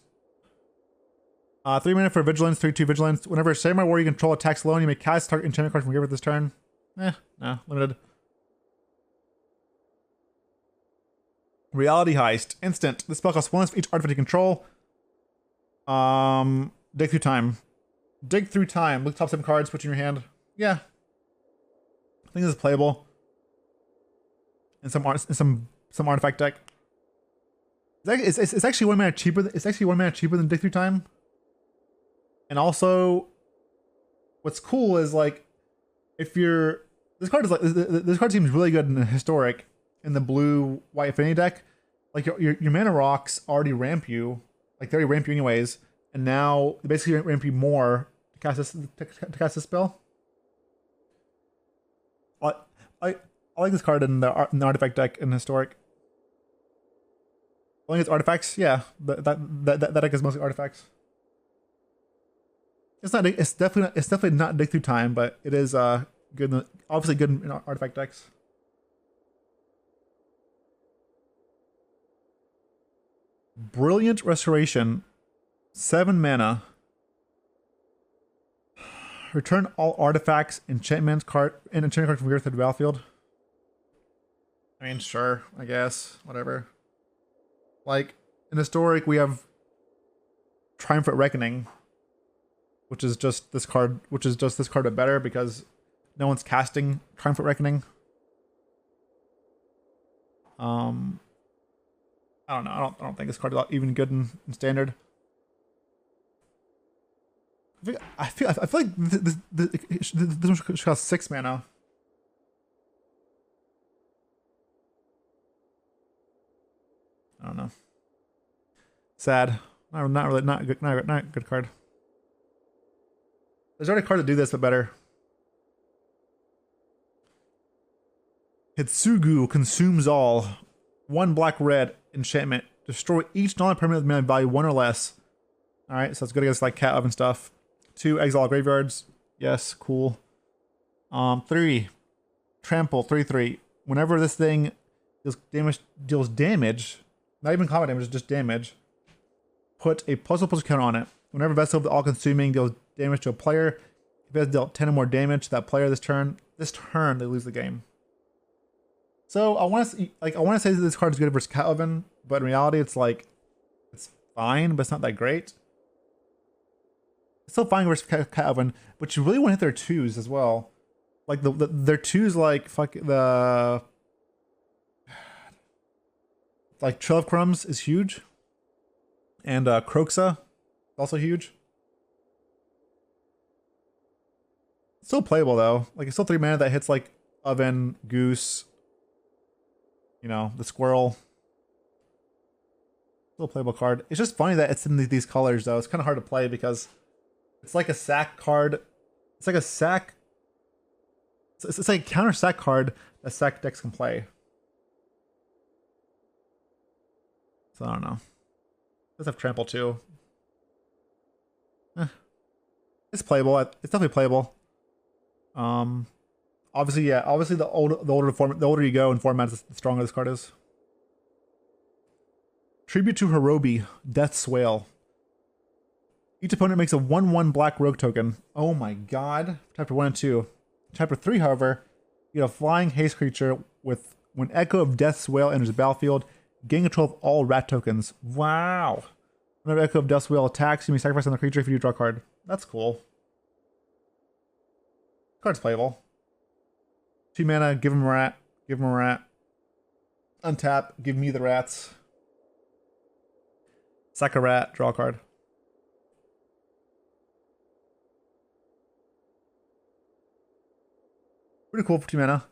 3 mana for Vigilance, 3/2 Vigilance. Whenever a Samurai Warrior you control attacks alone, you may cast target enchantment card from graveyard this turn. No, limited. Reality Heist. Instant. This spell costs 1 for each artifact you control. Dig through time. Dig through time. Look top 7 cards, put in your hand. Yeah. I think this is playable. In some artifact deck. It's actually 1 mana cheaper. It's actually 1 mana cheaper than Dig Through Time. And also, what's cool is like, if you're this card seems really good in the historic in the blue white affinity deck. Like your mana rocks already ramp you, like they already ramp you anyways, and now they basically ramp you more to cast this spell. I like this card in the artifact deck in historic. I think it's artifacts, yeah. That deck is mostly artifacts. It's definitely not Dig Through Time, but it is good. Obviously good in artifact decks. Brilliant Restoration, 7 mana. Return all artifacts, enchantment card from graveyard to the battlefield. I mean, sure, I guess, whatever. Like in historic, we have Triumphant Reckoning, which is just this card, but better because no one's casting Triumphant Reckoning. I don't know. I don't think this card is even good in standard. I feel like this one should cost 6 mana. I don't know. Sad. Not a good card. There's already a card to do this, but better. Hitsugu Consumes All. 1 black-red enchantment. Destroy each non-permanent with mana value 1 or less. Alright, so it's good against like cat oven stuff. 2 exile graveyards. Yes, cool. 3 trample 3/3. Whenever this thing deals damage, not even combat damage, just damage, put a puzzle counter on it. Whenever Vessel of the All-Consuming deals damage to a player, if it has dealt 10 or more damage to that player this turn they lose the game. So I want to say that this card is good versus Cat Oven, but in reality it's fine, but it's not that great. It's still fine versus Cat Oven, but you really want to hit their 2s as well. Like their 2s, like like Trail of Crumbs is huge, and Croxa also huge. It's still playable though. Like it's still 3 mana that hits like Oven, Goose. You know, the squirrel. Still a playable card. It's just funny that it's in these colors though. It's kind of hard to play because it's like a sack card. It's like a sack. It's like a counter sack card that sack decks can play. So I don't know. It does have trample too. It's playable. It's definitely playable. Obviously, yeah. Obviously, the older you go in formats, the stronger this card is. Tribute to Hirobi, Death's Wail. Each opponent makes a 1/1 black rogue token. Oh my god. Chapter 1 and 2. Chapter 3, however, you get a flying haste creature with when Echo of Death's Wail enters the battlefield, gain control of all rat tokens. Wow. Whenever Echo of Death's Wail attacks, you may sacrifice another creature if you do draw a card. That's cool. Card's playable. 2 mana, give him a rat. Give him a rat. Untap, give me the rats. Sack a rat, draw a card. Pretty cool for 2 mana.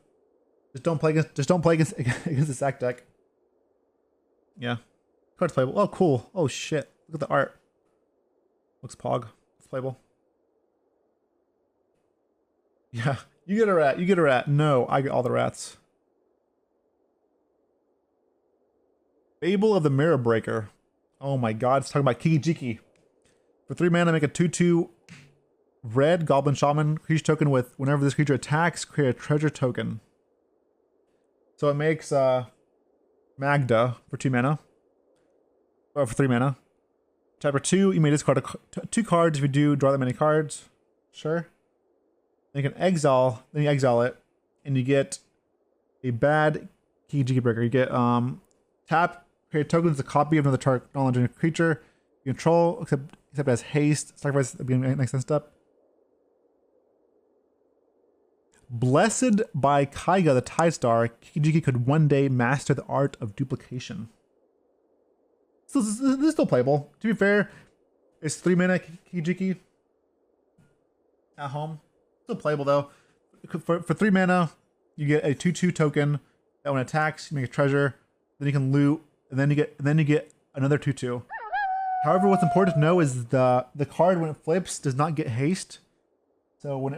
Just don't play against the sack deck. Yeah. Card's playable. Oh, cool. Oh, shit. Look at the art. Looks pog. It's playable. Yeah. You get a rat. You get a rat. No, I get all the rats. Fable of the Mirror Breaker. Oh my god. It's talking about Kiki-Jiki. For 3 mana, make a 2/2 red Goblin Shaman creature token with whenever this creature attacks, create a treasure token. So it makes Magda for 2 mana. Or for 3 mana. Chapter 2, you may discard 2 cards. If you do, draw that many cards. Sure. Then you can exile, then you exile it, and you get a bad Kiki-Jiki Breaker. You get tap, create tokens, a copy of another target non-legendary creature. You control, except as haste, sacrifice at the beginning of the next step. Blessed by Kaiga the Tide Star, Kiki-Jiki could one day master the art of duplication. So this is still playable. To be fair, it's 3 mana Kiki-Jiki at home. Still playable though. For 3 mana, you get a 2/2 token that when it attacks, you make a treasure. Then you can loot, and then you get another 2/2. However, what's important to know is the card when it flips does not get haste. So when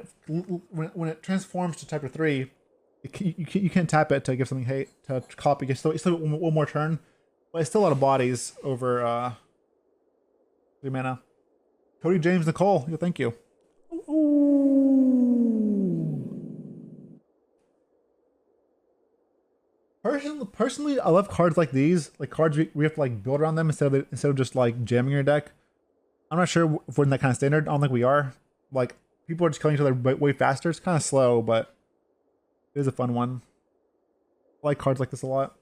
it transforms to Chapter 3, you can't tap it to give something hate to copy. You still get one more turn, but it's still a lot of bodies over 3 mana. Cody James Nicole, yo, thank you. Personally, I love cards like these, like cards we have to like build around them instead of just like jamming your deck. I'm not sure if we're in that kind of standard. I don't think we are. Like people are just killing each other way faster. It's kind of slow, but it is a fun one. I like cards like this a lot.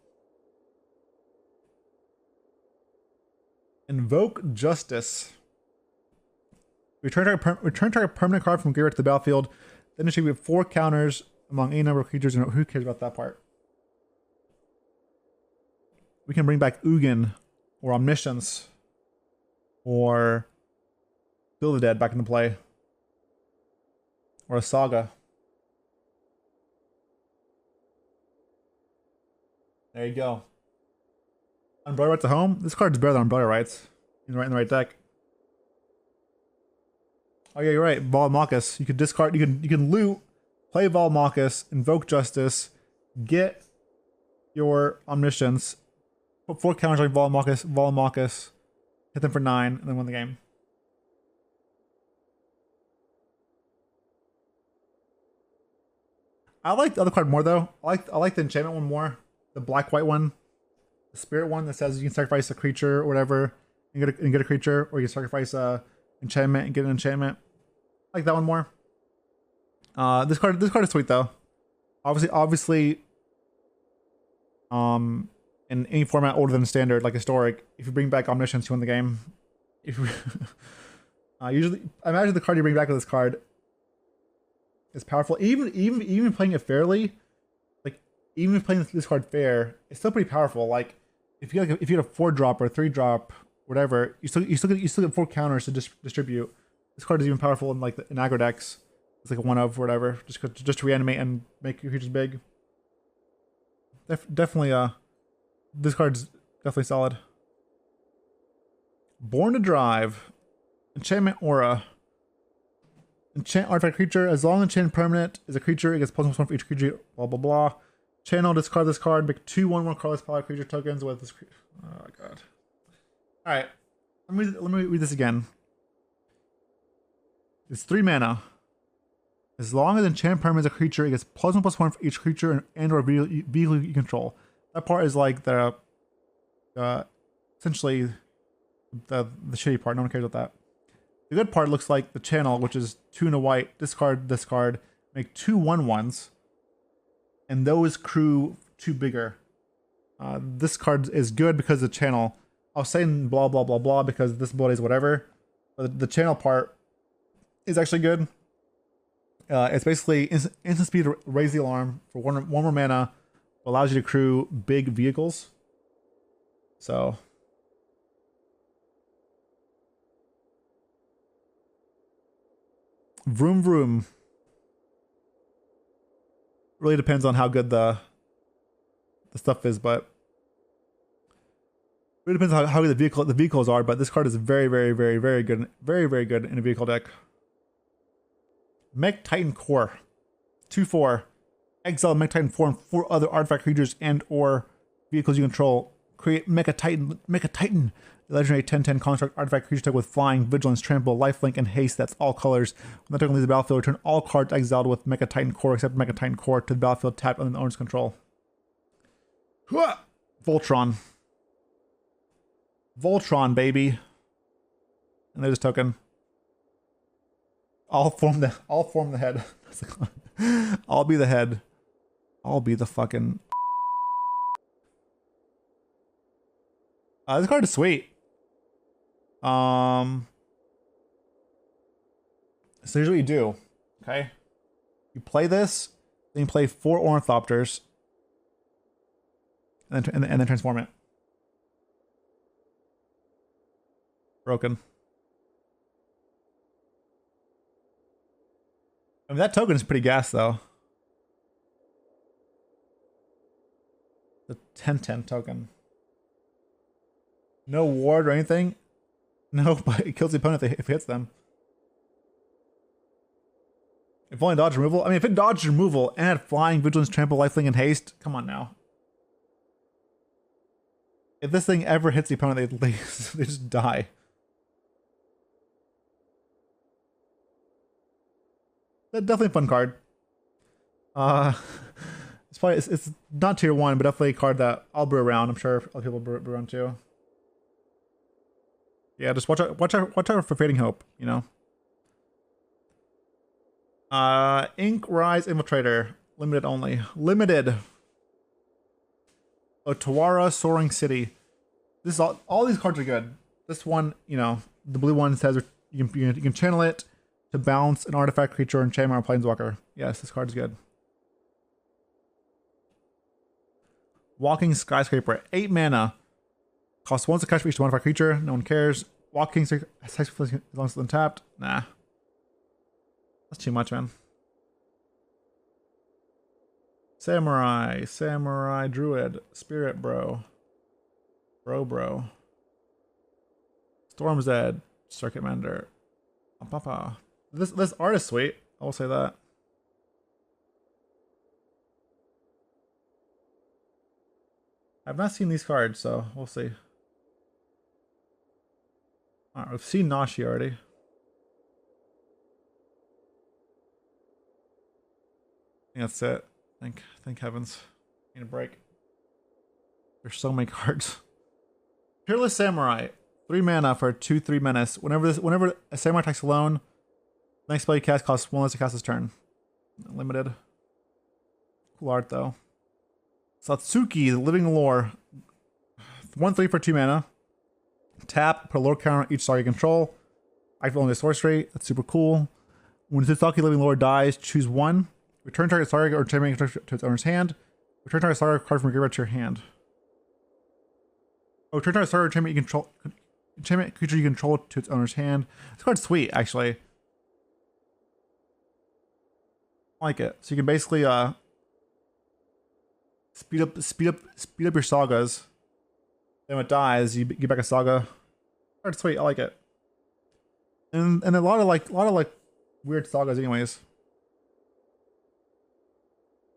Invoke Justice. Return target permanent card from graveyard to the battlefield. Then distribute 4 counters among any number of creatures. And who cares about that part? We can bring back Ugin or Omniscience or Bill the Dead back into play. Or a Saga. There you go. Umbrella Rights at home? This card is better than Umbrella Rights. In the right deck. Oh yeah, you're right. Valmakis. You could discard, you can loot, play Valmakis, invoke Justice, get your Omniscience, put 4 counters like Valmakis, hit them for 9, and then win the game. I like the other card more though. I like the enchantment one more. The black-white one. The spirit one that says you can sacrifice a creature or whatever and get a creature, or you can sacrifice a enchantment and get an enchantment. I like that one more. This card is sweet though. Obviously in any format older than standard, like historic, if you bring back Omniscience, you win the game. If you usually, I imagine the card you bring back with this card is powerful. Even playing it fairly, like even playing this card fair, it's still pretty powerful. Like if you get a 4-drop or a 3-drop, whatever, you still get 4 counters to distribute. This card is even powerful in like in aggro decks. It's like a 1-of whatever, just to reanimate and make your creatures big. Definitely, this card's definitely solid. Born to Drive, enchantment aura. Enchant artifact creature. As long as enchant permanent is a creature, it gets +1/+1 for each creature. Blah blah blah. Channel, discard this card. Make 2 1/1 colorless power creature tokens with this. Oh god. All right, let me read this again. It's 3 mana. As long as enchant permanent is a creature, it gets +1/+1 for each creature and or vehicle you control. That part is like the essentially the shitty part. No one cares about that. The good part looks like the channel, which is 2 and a white. Discard, make 2 1/1s, and those crew 2 bigger. This card is good because of the channel. I was saying blah blah blah blah because this ability is whatever, but the channel part is actually good. It's basically instant speed to raise the alarm for one more mana, allows you to crew big vehicles. So vroom vroom. Really depends on how good the stuff is, but It depends on how good the vehicles are, but this card is very, very, very, very good. Very, very good in a vehicle deck. Mech Titan Core. 2/4. Exile Mech Titan 4 and 4 other artifact creatures and or vehicles you control. Create Mecha Titan. Legendary 10/10 construct artifact creature type with flying, vigilance, trample, lifelink, and haste. That's all colors. When that token leaves the battlefield, return all cards exiled with Mecha Titan Core except Mecha Titan Core to the battlefield tapped under the owner's control. Voltron. Voltron, baby. And there's a token. I'll form the head. I'll be the head. I'll be the fucking. This card is sweet. So here's what you do. Okay. You play this, then you play 4 Ornithopters, and then transform it. Broken. I mean, that token is pretty gas, though. The 10/10 token. No ward or anything. No, but it kills the opponent if it hits them. If only dodge removal. I mean, if it dodged removal and had flying, vigilance, trample, lifelink, and haste, come on now. If this thing ever hits the opponent, they just die. That's definitely a fun card. It's not tier 1, but definitely a card that I'll brew around. I'm sure other people brew around too. Yeah, just watch out for Fading Hope, you know. Ink Rise Infiltrator. Limited only. Limited. Otawara Soaring City. This is all these cards are good. This one, you know, the blue one says you can channel it to bounce an artifact creature or enchantment or planeswalker. Yes, this card is good. Walking Skyscraper. 8 mana. Costs 1 to catch for each modified creature. No one cares. Walking as long as it's untapped. Nah. That's too much, man. Samurai Druid. Spirit Bro. Bro. Storm's Edge. Circuit Mender. Papa. This art is sweet. I will say that. I've not seen these cards, so we'll see. Alright, we've seen Nashi already. I think that's it. Thank heavens. Need a break. There's so many cards. Peerless Samurai. 3 mana for 2/3 menace. Whenever a samurai attacks alone, next spell you cast costs 1 less to cast his turn. Limited. Cool art though. Satsuki, the Living Lore. 1/3 for 2 mana. Tap, put a lore counter on each saga you control. Activate only a sorcery. That's super cool. When Satsuki Living Lore dies, choose 1. Return target saga or enchantment to its owner's hand. Return target saga card from your graveyard to your hand. Oh, return target saga or enchantment creature you control to its owner's hand. This card's sweet, actually. I like it. So you can basically speed up your sagas. Then when it dies, you get back a saga. Card's sweet. I like it. And a lot of weird sagas, anyways.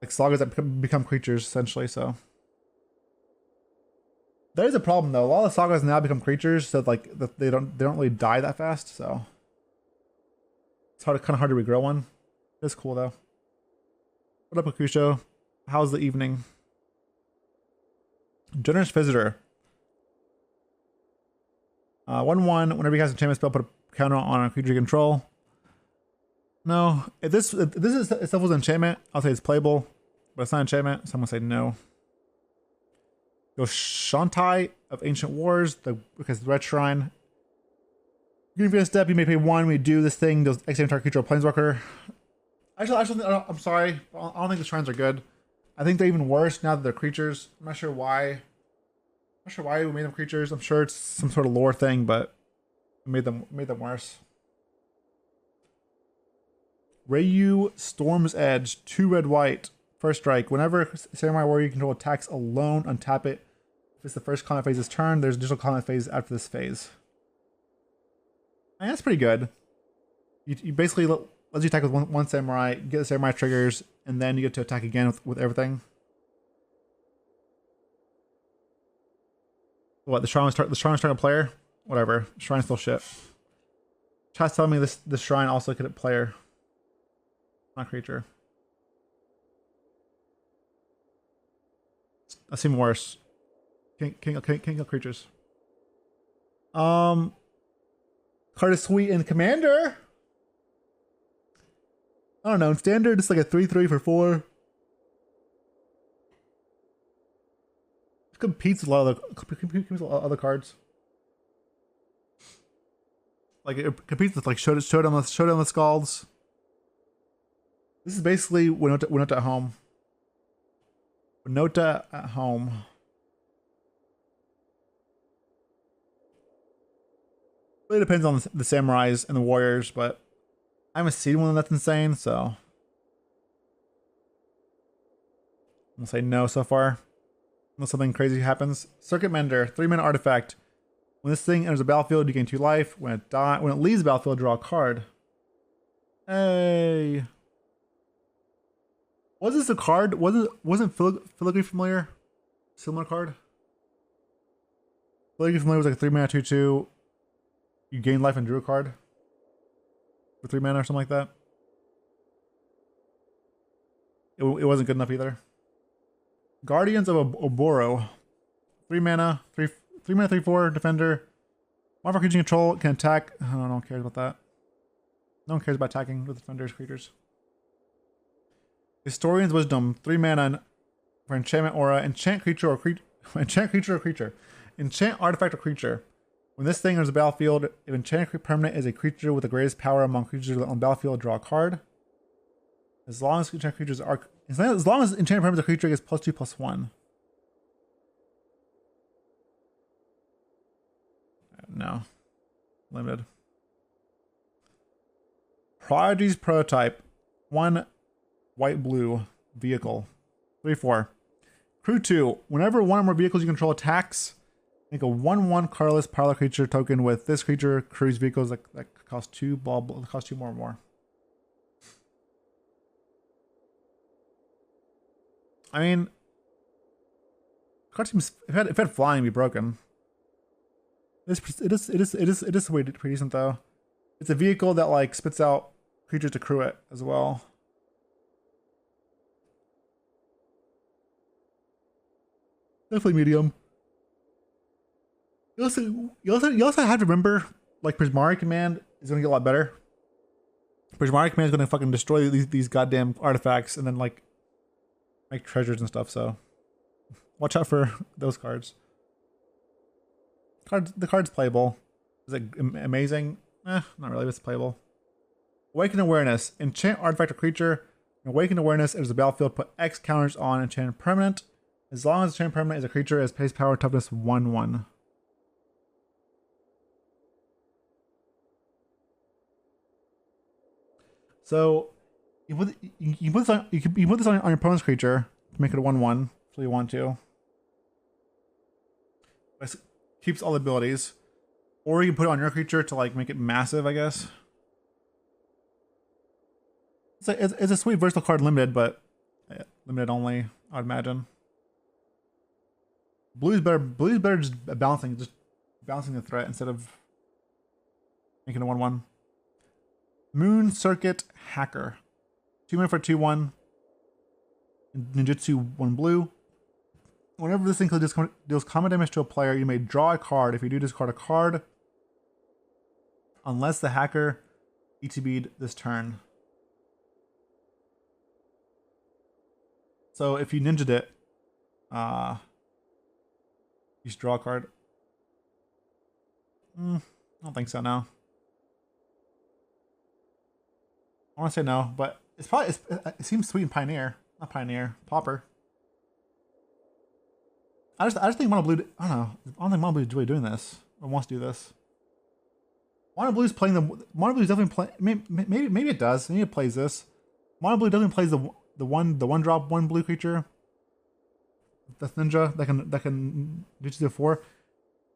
Like sagas that become creatures, essentially. So there's a problem though. A lot of sagas now become creatures, so like they don't really die that fast. So it's kind of hard to regrow one. It's cool though. What up, Akusho? How's the evening? Generous Visitor. 1/1. Whenever you cast an enchantment spell, put a counter on a creature you control. No, if this itself was an enchantment, I'll say it's playable, but it's not an enchantment, so I'm gonna say no. Go Shantai of Ancient Wars, because the Red Shrine. You can step, you may pay 1 when you do this thing, does X entire creature or planeswalker. Actually, I'm sorry, I don't think the shrines are good. I think they're even worse now that they're creatures. I'm not sure why. I'm not sure why we made them creatures. I'm sure it's some sort of lore thing, but it made them worse. Ryu Storm's Edge, 2 red white, first strike. Whenever Samurai Warrior you control attacks alone, untap it. If it's the first combat phase this turn, there's additional combat phase after this phase. I mean, that's pretty good. You basically lets you attack with one samurai, get the samurai triggers, and then you get to attack again with everything. What, the shrine starting a player? Whatever. Shrine's still shit. Chat's telling me this shrine also could hit player. Not creature. That's even worse. Can't kill creatures. Card is sweet in Commander. I don't know. In Standard, it's like a 3/3 for 4. It competes with a lot of other cards. Like it competes with like Showdown with Scalds. This is basically Winota at home. Winota at home. Really depends on the samurais and the warriors, but I haven't seen one that's insane, so I'm gonna say no so far. Unless something crazy happens. Circuit Mender, 3-mana artifact. When this thing enters the battlefield, you gain 2 life. When it leaves the battlefield, draw a card. Hey. Was this a card? Wasn't Filigree Familiar? Similar card? Filigree Familiar was like a 3-mana 2/2. You gain life and drew a card. For 3 mana or something like that. It wasn't good enough either. Guardians of Oboro. 3 mana, 3/4 defender. Whenever creature control can attack. Oh, no one cares about that. No one cares about attacking with defenders creatures. Historian's Wisdom, 3 mana for enchantment aura, enchant creature or creature. Enchant artifact or creature. When this thing enters the battlefield, if enchanted permanent is a creature with the greatest power among creatures on the battlefield, draw a card. As long as enchanted creatures are enchanted permanent is a creature gets +2/+1. No. Limited. Prodigy's Prototype. 1 white-blue vehicle. 3/4. Crew 2. Whenever one or more vehicles you control attacks, make a 1/1 colorless powerless creature token with this creature crew's vehicles that cost 2 cost 2 more or more. I mean, card seems if it had flying, it'd be broken. It is pretty decent though. It's a vehicle that like spits out creatures to crew it as well. Definitely medium. You also have to remember, like, Prismari Command is gonna get a lot better. Prismari Command is gonna fucking destroy these goddamn artifacts and then like make treasures and stuff. So watch out for those cards. The card's playable. Is it amazing? Not really. But it's playable. Awaken Awareness. Enchant artifact or creature. Awaken Awareness enters the battlefield. Put X counters on enchanted permanent. As long as the enchanted permanent is a creature, it has pace power toughness 1/1. So you put this on your opponent's creature to make it a 1/1 if you want to. It keeps all the abilities, or you can put it on your creature to like make it massive, I guess. It's a sweet versatile card, limited, but limited only, I'd imagine. Blue's better just balancing the threat instead of making it 1/1. Moon Circuit Hacker. 2 mana for 2/1. Ninjutsu 1 blue. Whenever this thing deals combat damage to a player, you may draw a card. If you do, discard a card. Unless the hacker ETB'd this turn. So if you ninja'd it, you just draw a card. I don't think so, no. I want to say no, but it seems sweet in Pioneer. Not Pioneer, Pauper. I just think Mono Blue, I don't know. I don't think Mono Blue is really doing this, or wants to do this. Mono Blue's definitely playing, maybe it does. Maybe it plays this. Mono Blue definitely plays the one drop 1 blue creature. Death Ninja that can do 2/4.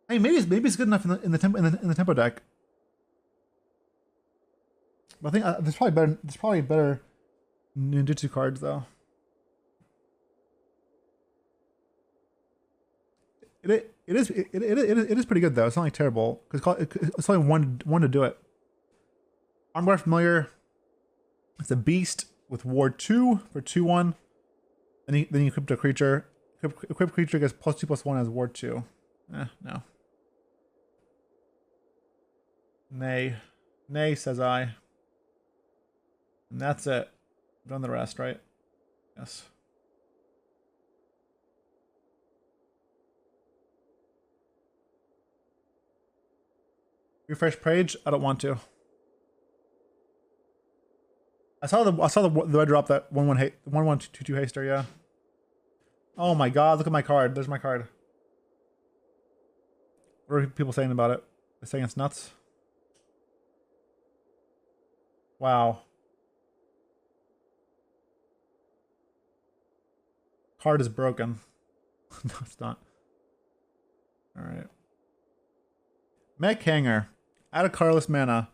I mean, maybe it's good enough in the tempo deck. But I think there's probably better ninjutsu cards though. It is pretty good though. It's not like terrible because it's only one to do it. Armguard Familiar. It's a beast with Ward 2 for 2/1. Then you equip a creature. Equip creature gets +2/+1 as Ward 2. No. Nay. Nay, says I. And that's it. I've done the rest, right? Yes. Refresh page? I don't want to. I saw the red drop that 1/1/2/2 haster, yeah. Oh my god, look at my card. There's my card. What are people saying about it? They're saying it's nuts. Wow. Card is broken. No, it's not. Alright. Mech Hanger. Add a colorless mana.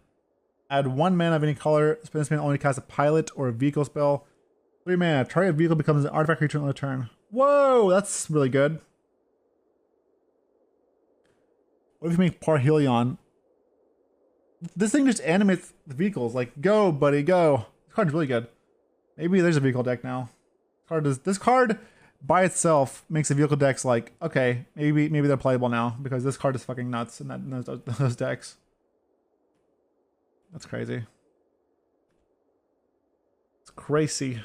Add 1 mana of any color. Spend this mana only cast a pilot or a vehicle spell. 3 mana. Target vehicle becomes an artifact creature on the turn. Whoa, that's really good. What if you make Parhelion? This thing just animates the vehicles. Like, go, buddy, go. This card's really good. Maybe there's a vehicle deck now. This card by itself makes the vehicle decks like, okay, maybe they're playable now because this card is fucking nuts in those decks. That's crazy. It's crazy.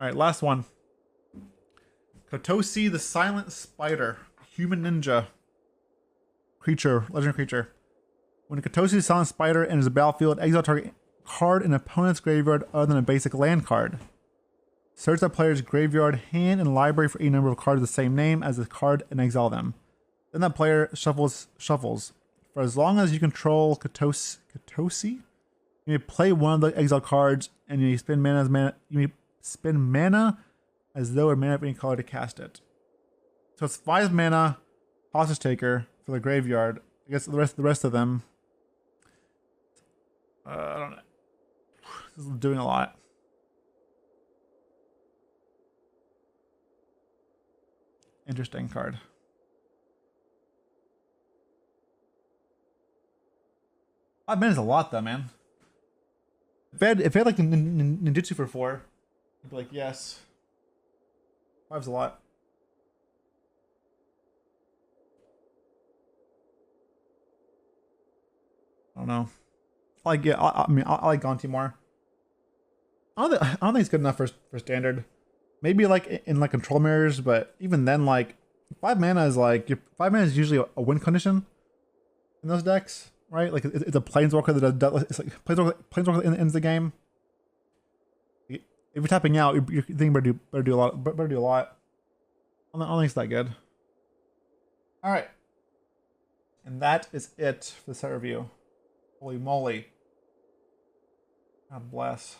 Alright, last one. Kotosi the Silent Spider. Human Ninja. Creature. Legendary creature. When Kotosi the Silent Spider enters the battlefield, exile target card in opponent's graveyard other than a basic land card. Search that player's graveyard, hand, and library for a number of cards of the same name as the card and exile them. Then that player shuffles. For as long as you control Kotosi, you may play one of the exile cards, and you may spend mana as though a mana of any color to cast it. So it's 5 mana, Hostage Taker for the graveyard. I guess the rest of them. I don't know. This is doing a lot. Interesting card. Five mana is a lot though, man. If I had like ninjutsu for 4, I'd be like, yes. 5's a lot. I don't know. I like Gonti more. I don't think it's good enough for standard. Maybe like in like control mirrors, but even then, like 5 mana is like 5 mana is usually a win condition in those decks, right? Like it's a planeswalker it's like planeswalker that ends the game. If you're tapping out, you're thinking better do a lot. I don't think it's that good. All right, and that is it for the set review. Holy moly! God bless.